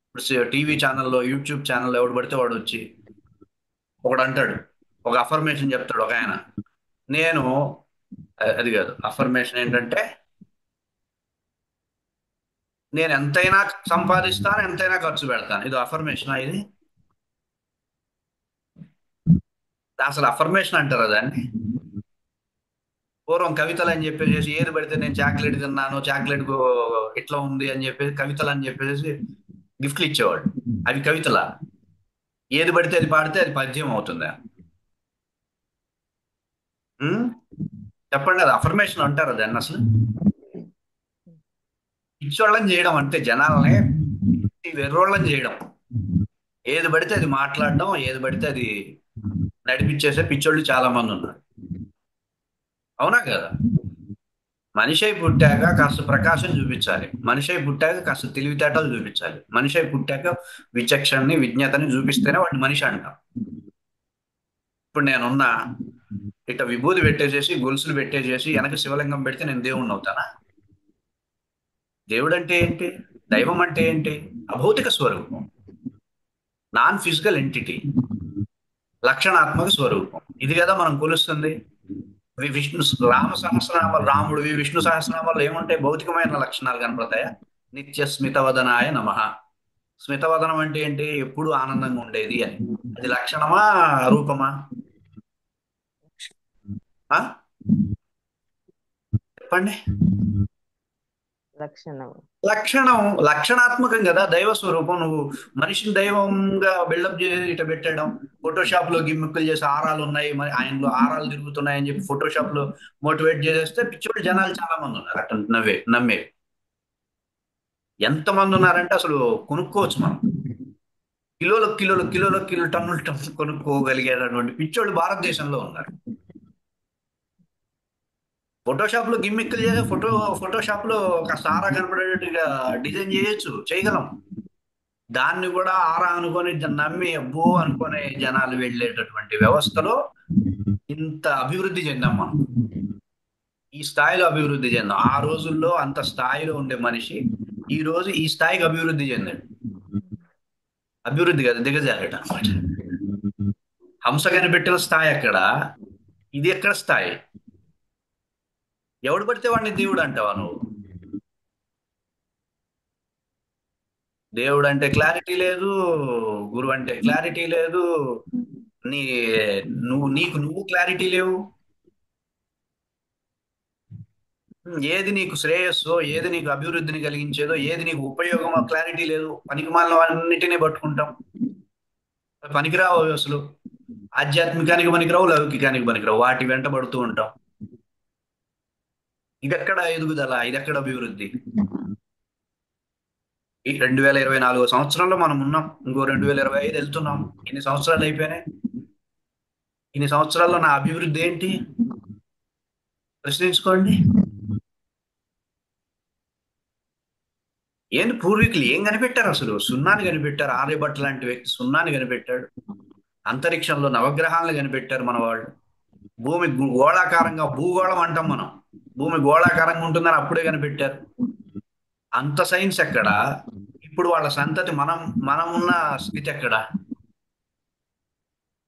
ఇప్పుడు టీవీ ఛానల్లో, యూట్యూబ్ ఛానల్లో ఎవడు పడితే వాడు వచ్చి ఒకడు అంటాడు, ఒక అఫర్మేషన్ చెప్తాడు ఒక ఆయన. నేను అది కాదు అఫర్మేషన్ ఏంటంటే, నేను ఎంతైనా సంపాదిస్తాను, ఎంతైనా ఖర్చు పెడతాను. ఇది అఫర్మేషన్ ఇది? అసలు అఫర్మేషన్ అంటారు దాన్ని? పూర్వం కవితలు అని చెప్పేసి ఏది పడితే నేను చాక్లెట్ తిన్నాను, చాక్లెట్ ఇట్లా ఉంది అని చెప్పేసి కవితలు అని చెప్పేసి గిఫ్ట్లు ఇచ్చేవాడు. అవి కవితలా? ఏది పడితే అది పాడితే అది పద్యం అవుతుందా? ఉమ్? చెప్పండి, అది అఫర్మేషన్ అంటారు దాన్ని అసలు? పిచ్చోళ్ళని చేయడం అంటే జనాలని వెర్రోళ్ళని చేయడం. ఏది పడితే అది మాట్లాడడం, ఏది పడితే అది నడిపించేసే పిచ్చోళ్ళు చాలా మంది ఉన్నారు. అవునా కదా? మనిషి అయి పుట్టాక కాస్త ప్రకాశం చూపించాలి, మనిషి అయి పుట్టాక కాస్త తెలివితేటలు చూపించాలి, మనిషి అయి పుట్టాక విచక్షణని విజ్ఞతని చూపిస్తేనే వాడిని మనిషి అంటాం. ఇప్పుడు నేనున్నా ఇట్లా విభూతి పెట్టేసేసి గొలుసులు పెట్టేసేసి వెనక శివలింగం పెడితే నేను దేవుణ్ణి అవుతానా? దేవుడు అంటే ఏంటి, దైవం అంటే ఏంటి? అభౌతిక స్వరూపం, నాన్ ఫిజికల్ ఎంటిటీ, లక్షణాత్మక స్వరూపం. ఇది కదా మనం కొలుస్తుంది. విష్ణు రామ సహస్రనామాలు, రాముడివి విష్ణు సహస్రనామాలు ఏముంటాయి? భౌతికమైన లక్షణాలు కనపడతాయా? నిత్య స్మితవదనాయ నమః. స్మితవదనం అంటే ఏంటి? ఎప్పుడు ఆనందంగా ఉండేది అని. అది లక్షణమా, రూపమా? ఆ? చెప్పండి. లక్షణం. లక్షణం, లక్షణాత్మకం కదా దైవ స్వరూపం. నువ్వు మనిషిని దైవంగా బిల్డప్ చేసి ఇట పెట్టడం, ఫోటోషాప్ లో గిమ్మిక్కులు చేసి ఆరాలు ఉన్నాయి, మరి ఆయనలో ఆరాలు తిరుగుతున్నాయి అని చెప్పి ఫోటోషాప్ లో మోటివేట్ చేసేస్తే పిచ్చోళ్ళు జనాలు చాలా మంది ఉన్నారు అట్లా నమ్మే. ఎంతమంది ఉన్నారంటే అసలు కొనుక్కోవచ్చు మనం. కిలోలు టన్నులు టన్నులు కొనుక్కోగలిగేటటువంటి పిచ్చోళ్ళు భారతదేశంలో ఉన్నారు. ఫోటోషాప్ లో గిమ్మిక్కులు చేసే ఫోటోషాప్ లో కాస్త ఆరా కనపడేటట్టుగా డిజైన్ చేయగలం. దాన్ని కూడా ఆరా అనుకొని నమ్మి అబ్బో అనుకునే జనాలు వెళ్ళేటటువంటి వ్యవస్థలో ఇంత అభివృద్ధి చెందాం మనం. ఈ స్థాయిలో అభివృద్ధి చెందాం. ఆ రోజుల్లో అంత స్థాయిలో ఉండే మనిషి ఈ రోజు ఈ స్థాయికి అభివృద్ధి చెందాడు. అభివృద్ధి కదా, దిగజారాడు అనమాట. హంస కనిపెట్టిన స్థాయి అక్కడ, ఇది ఎక్కడ స్థాయి? ఎవడు పడితే వాడిని దేవుడు అంటావా నువ్వు? దేవుడు అంటే క్లారిటీ లేదు, గురువు అంటే క్లారిటీ లేదు, నీ నీకు క్లారిటీ లేవు. ఏది నీకు శ్రేయస్సో, ఏది నీకు అభివృద్ధిని కలిగించేదో, ఏది నీకు ఉపయోగమో క్లారిటీ లేదు. పనికిమాలిన అన్నిటినీ పట్టుకుంటాం. పనికిరావు అవి అసలు. ఆధ్యాత్మికానికి పనికిరావు, లౌకికానికి పనికిరావు, వాటి వెంట పడుతూ ఉంటాం. ఇదెక్కడ ఎదుగుదల, ఇదెక్కడ అభివృద్ధి? ఈ 2024 సంవత్సరంలో మనం ఉన్నాం. ఇంకో 2025 వెళ్తున్నాం. ఇన్ని సంవత్సరాలు అయిపోయినాయి. ఇన్ని సంవత్సరాల్లో నా అభివృద్ధి ఏంటి? ప్రశ్నించుకోండి. ఏంటి పూర్వీకులు ఏం కనిపెట్టారు? అసలు సున్నాని కనిపెట్టారు. ఆర్యభట్ట లాంటి వ్యక్తి సున్నాని కనిపెట్టాడు. అంతరిక్షంలో నవగ్రహాలను కనిపెట్టారు మన వాళ్ళు. భూమి గోళాకారంగా, భూగోళం అంటాం మనం, భూమి గోళాకారంగా ఉంటుందని అప్పుడే కనిపెట్టారు. అంత సైన్స్ ఎక్కడ? ఇప్పుడు వాళ్ళ సంతతి మనం ఉన్న స్థితి ఎక్కడ?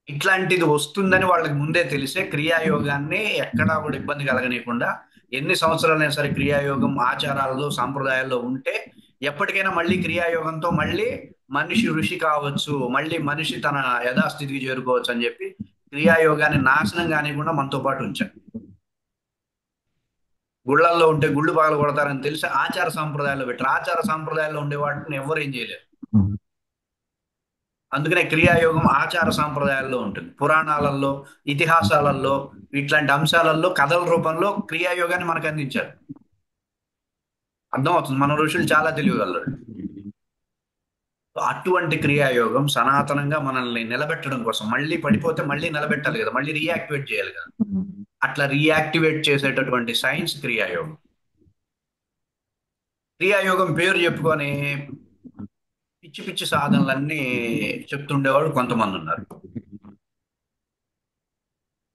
ఇట్లాంటిది వస్తుందని వాళ్ళకి ముందే తెలిసే క్రియాయోగాన్ని ఎక్కడా కూడా ఇబ్బంది కలగనీయకుండా, ఎన్ని సంవత్సరాలైనా సరే క్రియాయోగం ఆచారాల్లో సాంప్రదాయాల్లో ఉంటే ఎప్పటికైనా మళ్ళీ క్రియాయోగంతో మళ్ళీ మనిషి ఋషి కావచ్చు, మళ్ళీ మనిషి తన యథాస్థితికి చేరుకోవచ్చు అని చెప్పి క్రియాయోగాన్ని నాశనం కానివ్వకుండా మనతో పాటు ఉంచారు. గుళ్ళల్లో ఉంటే గుళ్ళు పగలు కొడతారని తెలిసి ఆచార సాంప్రదాయాల్లో పెట్టారు. ఆచార సాంప్రదాయాల్లో ఉండే వాటిని ఎవరు ఏం చేయలేరు. అందుకనే క్రియాయోగం ఆచార సాంప్రదాయాల్లో ఉంటుంది. పురాణాలలో, ఇతిహాసాలలో, ఇట్లాంటి అంశాలలో కథల రూపంలో క్రియాయోగాన్ని మనకు అందించారు. అర్థమవుతుంది, మన ఋషులు చాలా తెలియగలరు. అటువంటి క్రియాయోగం సనాతనంగా మనల్ని నిలబెట్టడం కోసం, మళ్ళీ పడిపోతే మళ్ళీ నిలబెట్టాలి కదా, మళ్ళీ రీయాక్టివేట్ చేయాలి కదా, అట్లా రీయాక్టివేట్ చేసేటటువంటి సైన్స్ క్రియాయోగం. క్రియాయోగం పేరు చెప్పుకొని పిచ్చి పిచ్చి సాధనలన్నీ చెప్తుండేవాళ్ళు కొంతమంది ఉన్నారు.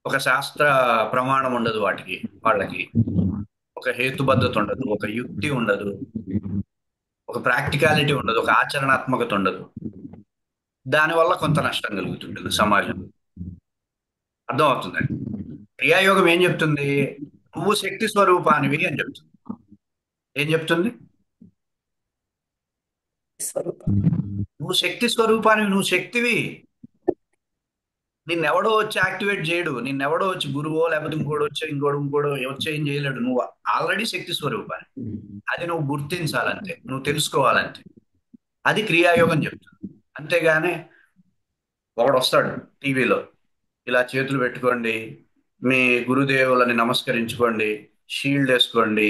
ఒక శాస్త్ర ప్రమాణం ఉండదు వాటికి, వాళ్ళకి ఒక హేతుబద్ధత ఉండదు, ఒక యుక్తి ఉండదు, ఒక ప్రాక్టికాలిటీ ఉండదు, ఒక ఆచరణాత్మకత ఉండదు. దానివల్ల కొంత నష్టం కలుగుతుంటుంది సమాజం. అర్థం అవుతుందండి. క్రియాయోగం ఏం చెప్తుంది? నువ్వు శక్తి స్వరూపానివి అని చెప్తుంది. ఏం చెప్తుంది? స్వరూపం. నువ్వు శక్తి స్వరూపానివి, నువ్వు శక్తివి. నిన్నెవడో వచ్చి యాక్టివేట్ చేయడు, నిన్నెవడో వచ్చి గురువో లేకపోతే ఇంకోటి వచ్చి ఇంకోటి వచ్చి ఏం చేయలేడు. నువ్వు ఆల్రెడీ శక్తి స్వరూపాన్ని. అది నువ్వు గుర్తించాలంతే, నువ్వు తెలుసుకోవాలంతే. అది క్రియాయోగం చెప్తుంది. అంతేగాని ఒకడు వస్తాడు టీవీలో, ఇలా చేతులు పెట్టుకోండి, మీ గురుదేవులని నమస్కరించుకోండి, షీల్డ్ వేసుకోండి,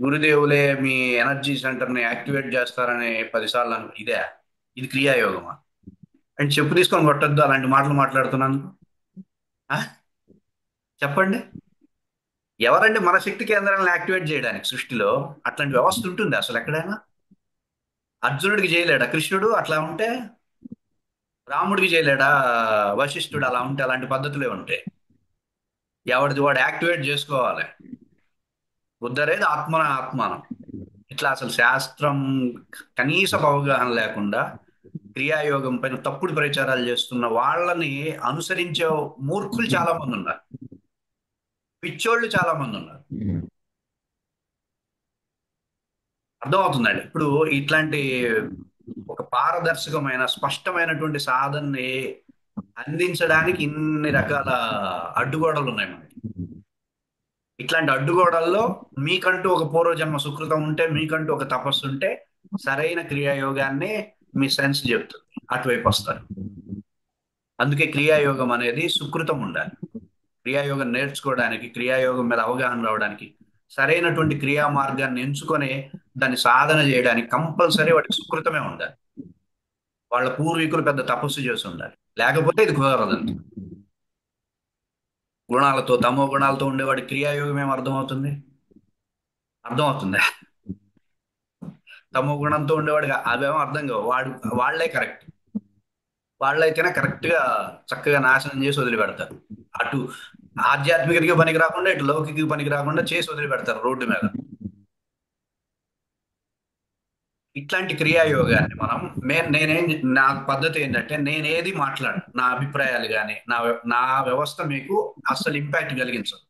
గురుదేవులే మీ ఎనర్జీ సెంటర్ని యాక్టివేట్ చేస్తారని 10 సార్లు ఇదే, ఇది క్రియాయోగమా? అండ్ చెప్పు తీసుకొని కొట్టద్దు అలాంటి మాటలు మాట్లాడుతున్నాను. ఆ? చెప్పండి. ఎవరండి మన శక్తి కేంద్రాలను యాక్టివేట్ చేయడానికి సృష్టిలో? అట్లాంటి వ్యవస్థ ఉంటుంది అసలు ఎక్కడైనా? అర్జునుడికి చేయలేడా కృష్ణుడు అట్లా ఉంటే? రాముడికి చేయలేడా వశిష్ఠుడు అలా ఉంటే? అలాంటి పద్ధతులే ఉంటాయి. ఎవరిది వాడు యాక్టివేట్ చేసుకోవాలి. ఉద్ధరేది ఆత్మన ఆత్మానం. ఇట్లా అసలు శాస్త్రం కనీస అవగాహన లేకుండా క్రియాయోగం పైన తప్పుడు ప్రచారాలు చేస్తున్న వాళ్ళని అనుసరించే మూర్ఖులు చాలా మంది ఉన్నారు, పిచ్చోళ్ళు చాలా మంది ఉన్నారు. అర్థమవుతుందండి. ఇప్పుడు ఇట్లాంటి ఒక పారదర్శకమైన స్పష్టమైనటువంటి సాధనని అందించడానికి ఇన్ని రకాల అడ్డుగోడలు ఉన్నాయి మనకి. ఇట్లాంటి అడ్డుగోడల్లో మీకంటూ ఒక పూర్వజన్మ సుకృతం ఉంటే, మీకంటూ ఒక తపస్సు ఉంటే సరైన క్రియాయోగాన్ని మీ సెన్స్ చెప్తుంది, అటువైపు వస్తారు. అందుకే క్రియాయోగం అనేది సుకృతం ఉండాలి. క్రియాయోగం నేర్చుకోవడానికి, క్రియాయోగం మీద అవగాహన రావడానికి, సరైనటువంటి క్రియా మార్గాన్ని ఎంచుకొని దాన్ని సాధన చేయడానికి కంపల్సరీ వాటికి సుకృతమే ఉండాలి. వాళ్ళ పూర్వీకులు పెద్ద తపస్సు చేసి ఉండాలి, లేకపోతే ఇది కుదరదండి. గుణాలతో, తమో గుణాలతో ఉండేవాడి క్రియాయోగం ఏం అర్థమవుతుంది? అర్థమవుతుందా? తమో గుణంతో ఉండేవాడిగా అవేమో అర్థం కావు. వాళ్లే కరెక్ట్. వాళ్ళైతేనే కరెక్ట్ గా చక్కగా నాశనం చేసి వదిలిపెడతారు. అటు ఆధ్యాత్మికతకి పనికి రాకుండా, ఇటు లౌకిక పనికి రాకుండా చేసి వదిలిపెడతారు రోడ్డు మీద. ఇట్లాంటి క్రియాయోగాన్ని మనం నేనేం, నా పద్ధతి ఏంటంటే నేనేది మాట్లాడు, నా అభిప్రాయాలు కానీ నా వ్యవస్థ మీకు అస్సలు ఇంపాక్ట్ కలిగించదు.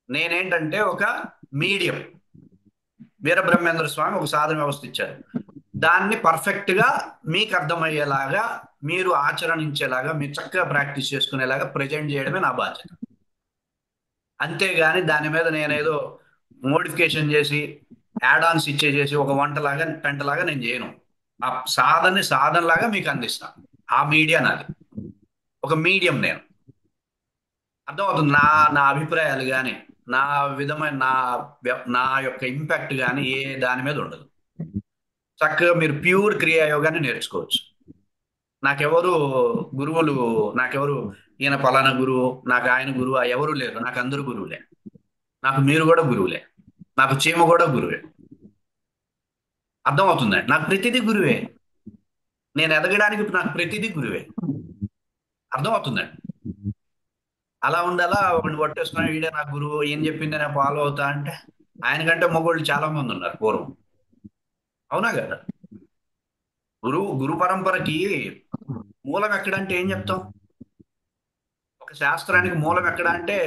నేనేంటంటే ఒక మీడియం. వీరబ్రహ్మేంద్ర స్వామి ఒక సాధన వ్యవస్థ ఇచ్చారు, దాన్ని పర్ఫెక్ట్ గా మీకు అర్థమయ్యేలాగా, మీరు ఆచరణించేలాగా, మీరు చక్కగా ప్రాక్టీస్ చేసుకునేలాగా ప్రజెంట్ చేయడమే నా బాధ్యత. అంతేగాని దాని మీద నేనేదో మోడిఫికేషన్ చేసి యాడ్ ఆన్స్ ఇచ్చేసేసి ఒక వంటలాగా పెంటలాగా నేను చేయను. ఆ సాధనలాగా మీకు అందిస్తాను. ఆ మీడియా నాది, ఒక మీడియం నేను. అర్థమవుతుంది. నా నా అభిప్రాయాలు కానీ, నా విధమైన నా యొక్క ఇంపాక్ట్ కానీ ఏ దాని మీద ఉండదు. చక్కగా మీరు ప్యూర్ క్రియాయోగాన్ని నేర్చుకోవచ్చు. నాకెవరు గురువులు, నాకెవరు ఈయన పలానా గురువు, నాకు ఆయన గురువు ఎవరు లేరు. నాకు అందరూ గురువులే. నాకు మీరు కూడా గురువులే. నాకు చీమ కూడా గురువే. అర్థమవుతుందండి. నాకు ప్రతిదీ గురువే. నేను ఎదగడానికి నాకు ప్రతిదీ గురువే. అర్థమవుతుందండి. అలా ఉండాలా? ఒకటి పట్టేసుకుని వీడే నా గురువు, ఏం చెప్పింది నేను ఫాలో అవుతా అంటే, ఆయనకంటే మగోళ్ళు చాలా మంది ఉన్నారు పూర్వం. అవునా కదా? గురు పరంపరకి మూలం ఎక్కడంటే ఏం చెప్తాం? ఒక శాస్త్రానికి మూలం ఎక్కడ అంటే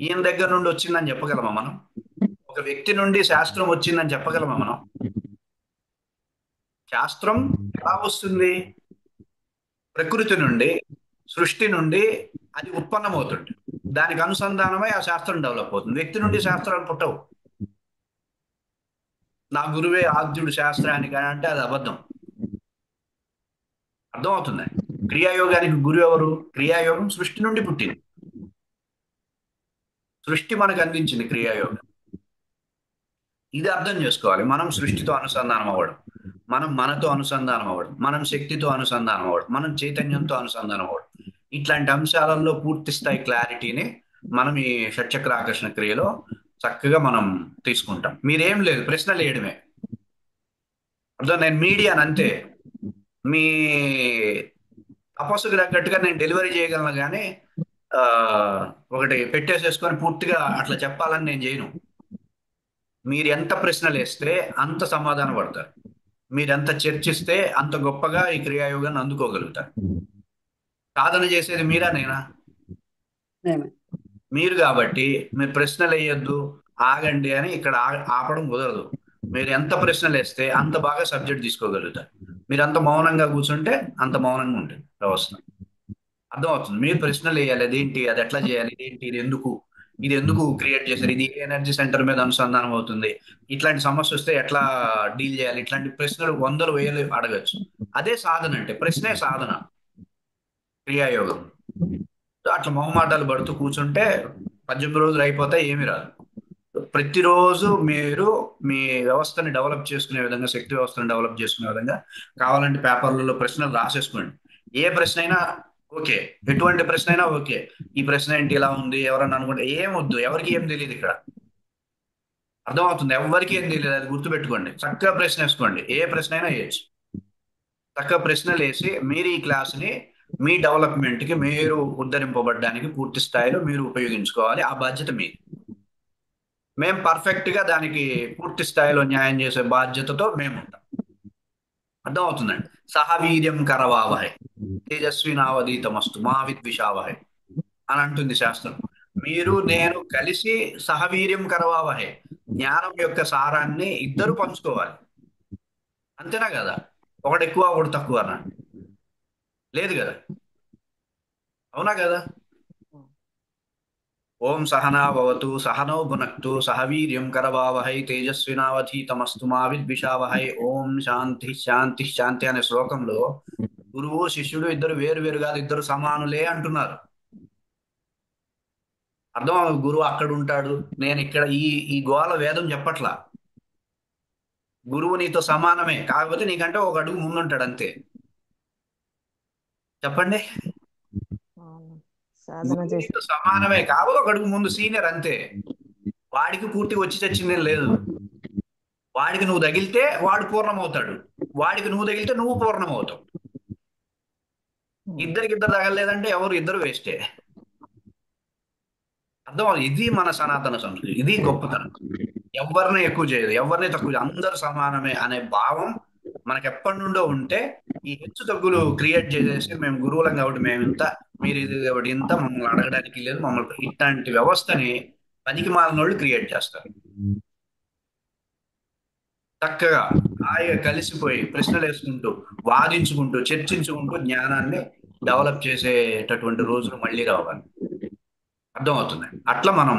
ఈయన దగ్గర నుండి వచ్చిందని చెప్పగలమా మనం? ఒక వ్యక్తి నుండి శాస్త్రం వచ్చిందని చెప్పగలమా మనం? శాస్త్రం ఎలా వస్తుంది? ప్రకృతి నుండి, సృష్టి నుండి అది ఉత్పన్నమవుతుంది. దానికి అనుసంధానమై ఆ శాస్త్రం డెవలప్ అవుతుంది. వ్యక్తి నుండి శాస్త్రాలు పుట్టవు. నా గురువే ఆద్యుడు శాస్త్రానికి అని అంటే అది అబద్ధం. అర్థమవుతుంది. క్రియాయోగానికి గురువు ఎవరు? క్రియాయోగం సృష్టి నుండి పుట్టింది. సృష్టి మనకు అందించింది క్రియాయోగం. ఇది అర్థం చేసుకోవాలి. మనం సృష్టితో అనుసంధానం అవ్వడం, మనం మనతో అనుసంధానం అవ్వడం, మనం శక్తితో అనుసంధానం అవ్వడం, మనం చైతన్యంతో అనుసంధానం అవ్వడం, ఇట్లాంటి అంశాలలో పూర్తి స్థాయి క్లారిటీని మనం ఈ షట్చక్ర ఆకర్షణ క్రియలో చక్కగా మనం తీసుకుంటాం. మీరేం లేదు, ప్రశ్నలు వేయడమే. అర్థం, నేను మీడియాని అంతే. మీ తపస్సుకు తగ్గట్టుగా నేను డెలివరీ చేయగలను కానీ ఆ, ఒకటి పెట్టేసేసుకొని పూర్తిగా అట్లా చెప్పాలని నేను చేయను. మీరు ఎంత ప్రశ్నలు వేస్తే అంత సమాధానం పడతారు. మీరు ఎంత చర్చిస్తే అంత గొప్పగా ఈ క్రియాయోగాన్ని అందుకోగలుగుతారు. సాధన చేసేది మీరా నేనా? మేమే. మీరు. కాబట్టి మీరు ప్రశ్నలు వేయొద్దు, ఆగండి అని ఇక్కడ ఆపడం కుదరదు. మీరు ఎంత ప్రశ్నలు వేస్తే అంత బాగా సబ్జెక్ట్ తీసుకోగలుగుతారు. మీరు అంత మౌనంగా కూర్చుంటే అంత మౌనంగా ఉంటుంది వ్యవస్థ. అర్థమవుతుంది. మీరు ప్రశ్నలు వేయాలి, అదేంటి, అది ఎట్లా చేయాలి, ఇదేంటి, ఇది ఎందుకు క్రియేట్ చేశారు, ఇది ఏ ఎనర్జీ సెంటర్ మీద అనుసంధానం అవుతుంది, ఇట్లాంటి సమస్య వస్తే ఎట్లా డీల్ చేయాలి, ఇట్లాంటి ప్రశ్నలు వందలు వేలు అడగచ్చు. అదే సాధన అంటే, ప్రశ్నే సాధన, క్రియాయోగం. సో అట్లా మొహమాటాలు పడుతూ కూర్చుంటే 18 రోజులు అయిపోతాయి, ఏమీ రాదు. ప్రతిరోజు మీరు మీ వ్యవస్థని డెవలప్ చేసుకునే విధంగా, శక్తి వ్యవస్థను డెవలప్ చేసుకునే విధంగా కావాలంటే పేపర్లలో ప్రశ్నలు రాసేసుకోండి. ఏ ప్రశ్న అయినా ఓకే, ఎటువంటి ప్రశ్న అయినా ఓకే. ఈ ప్రశ్న ఏంటి ఇలా ఉంది, ఎవరన్నా అనుకుంటే ఏం వద్దు, ఎవరికి ఏం తెలియదు ఇక్కడ. అర్థమవుతుంది, ఎవరికి ఏం తెలియదు, అది గుర్తుపెట్టుకోండి. చక్కగా ప్రశ్న వేసుకోండి, ఏ ప్రశ్న అయినా వేయచ్చు. చక్కగా ప్రశ్నలు వేసి మీరు ఈ క్లాస్ని మీ డెవలప్మెంట్కి, మీరు ఉద్ధరింపబడడానికి పూర్తి స్థాయిలో మీరు ఉపయోగించుకోవాలి. ఆ బాధ్యత మీది. మేము పర్ఫెక్ట్ గా దానికి పూర్తి స్థాయిలో న్యాయం చేసే బాధ్యతతో మేము ఉంటాం. అర్థమవుతుందండి. సహవీర్యం కరవావహై తేజస్వినావధీతమస్తు మా విద్విషావహై అని అంటుంది శాస్త్రం. మీరు నేను కలిసి సహవీర్యం కరవావహై, జ్ఞానం యొక్క సారాన్ని ఇద్దరు పంచుకోవాలి. అంతేనా కదా? ఒకటి ఎక్కువ ఒకటి తక్కువ అన్న లేదు కదా? అవునా కదా? ఓం సహనా భవతు సహనౌ భునక్తు సహ వీర్యం కరవావహై తేజస్వినావధీతమస్తు మా విద్విషావహై. ఓం శాంతి శాంతి శాంతి అనే శ్లోకంలో గురువు శిష్యుడు ఇద్దరు వేరు వేరు కాదు, ఇద్దరు సమానులే అంటున్నారు. అర్థం, గురువు అక్కడ ఉంటాడు, నేను ఇక్కడ. ఈ గోల వేదం చెప్పట్లా. గురువు నీతో సమానమే, కాకపోతే నీకంటే ఒక అడుగు ముందుంటాడు అంతే. చెప్పండి. అవును. సాధన గురువు చేసి నీతో సమానమే, కాకపోతే ఒక అడుగు ముందు సీనియర్ అంతే. వాడికి పూర్తిగా వచ్చి చచ్చిందేం లేదు. వాడికి నువ్వు తగిలితే వాడు పూర్ణమవుతాడు, వాడికి నువ్వు తగిలితే నువ్వు పూర్ణమవుతావు. ఇద్దరికిద్దరు తగలలేదంటే ఎవరు, ఇద్దరు వేస్టే. అర్థం, ఇది మన సనాతన సంస్కృతి, ఇది గొప్పతనం. ఎవరిని ఎక్కువ చేయదు, ఎవరిని తక్కువ చేయదు, అందరూ సమానమే అనే భావం మనకి ఎప్పటి నుండో ఉంటే ఈ హెచ్చు తగ్గులు క్రియేట్ చేసేసి మేము గురువులం కాబట్టి మేము ఇంత, మీరు ఇది కాబట్టి ఇంత, మమ్మల్ని అడగడానికి లేదు, మమ్మల్ని ఇట్లాంటి వ్యవస్థని పనికి మాలిన వాళ్ళు క్రియేట్ చేస్తారు. చక్కగా హాయిగా కలిసిపోయి ప్రశ్నలు వేసుకుంటూ, వాదించుకుంటూ, చర్చించుకుంటూ జ్ఞానాన్ని డెవలప్ చేసేటటువంటి రోజులు మళ్ళీ రావాలి. అర్థమవుతుంది. అట్లా మనం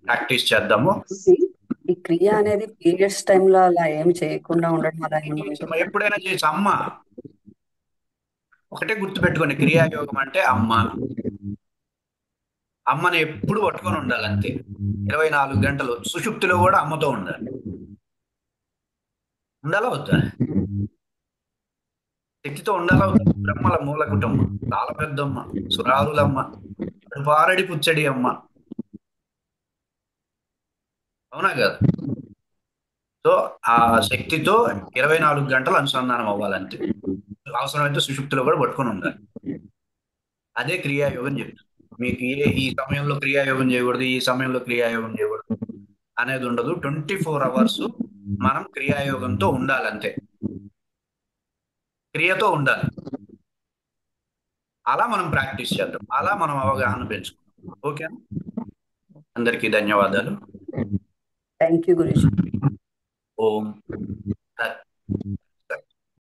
ప్రాక్టీస్ చేద్దాము. ఇది ఈ క్రియ అనేది పీరియడ్స్ టైంలో అలా ఏం చేయకుండా ఉండడం అలా ఏముంటుంది? ఎప్పుడైనా చేయొచ్చు. అమ్మ ఒకటే గుర్తుపెట్టుకోండి, క్రియాయోగం అంటే అమ్మ. అమ్మని ఎప్పుడు పట్టుకొని ఉండాలి అంతే. 24 గంటలు సుషుప్తిలో కూడా అమ్మతో ఉండాలి. ఉండాలా వద్దా? శక్తితో ఉండాలా వద్దా? బ్రహ్మల మూల కుటుంబం, చాలా పెద్దమ్మ, సురారులమ్మ, పారడి పుచ్చడి అమ్మ. అవునా కదా? సో ఆ శక్తితో 24 గంటలు అనుసంధానం అవ్వాలంటే, అవసరమైతే సుషుప్తిలో కూడా పట్టుకొని ఉండాలి. అదే క్రియాయోగం చెప్తుంది. మీకు ఈ సమయంలో క్రియాయోగం చేయకూడదు, ఈ సమయంలో క్రియాయోగం చేయకూడదు అనేది ఉండదు. 24 అవర్స్ మనం క్రియాయోగంతో ఉండాలి అంతే. క్రియతో ఉండాలి. అలా మనం ప్రాక్టీస్ చేద్దాం, అలా మనం అవగాహన పెంచుకుందాం. ఓకేనా? అందరికీ ధన్యవాదాలు. Thank you Guruji. ఓం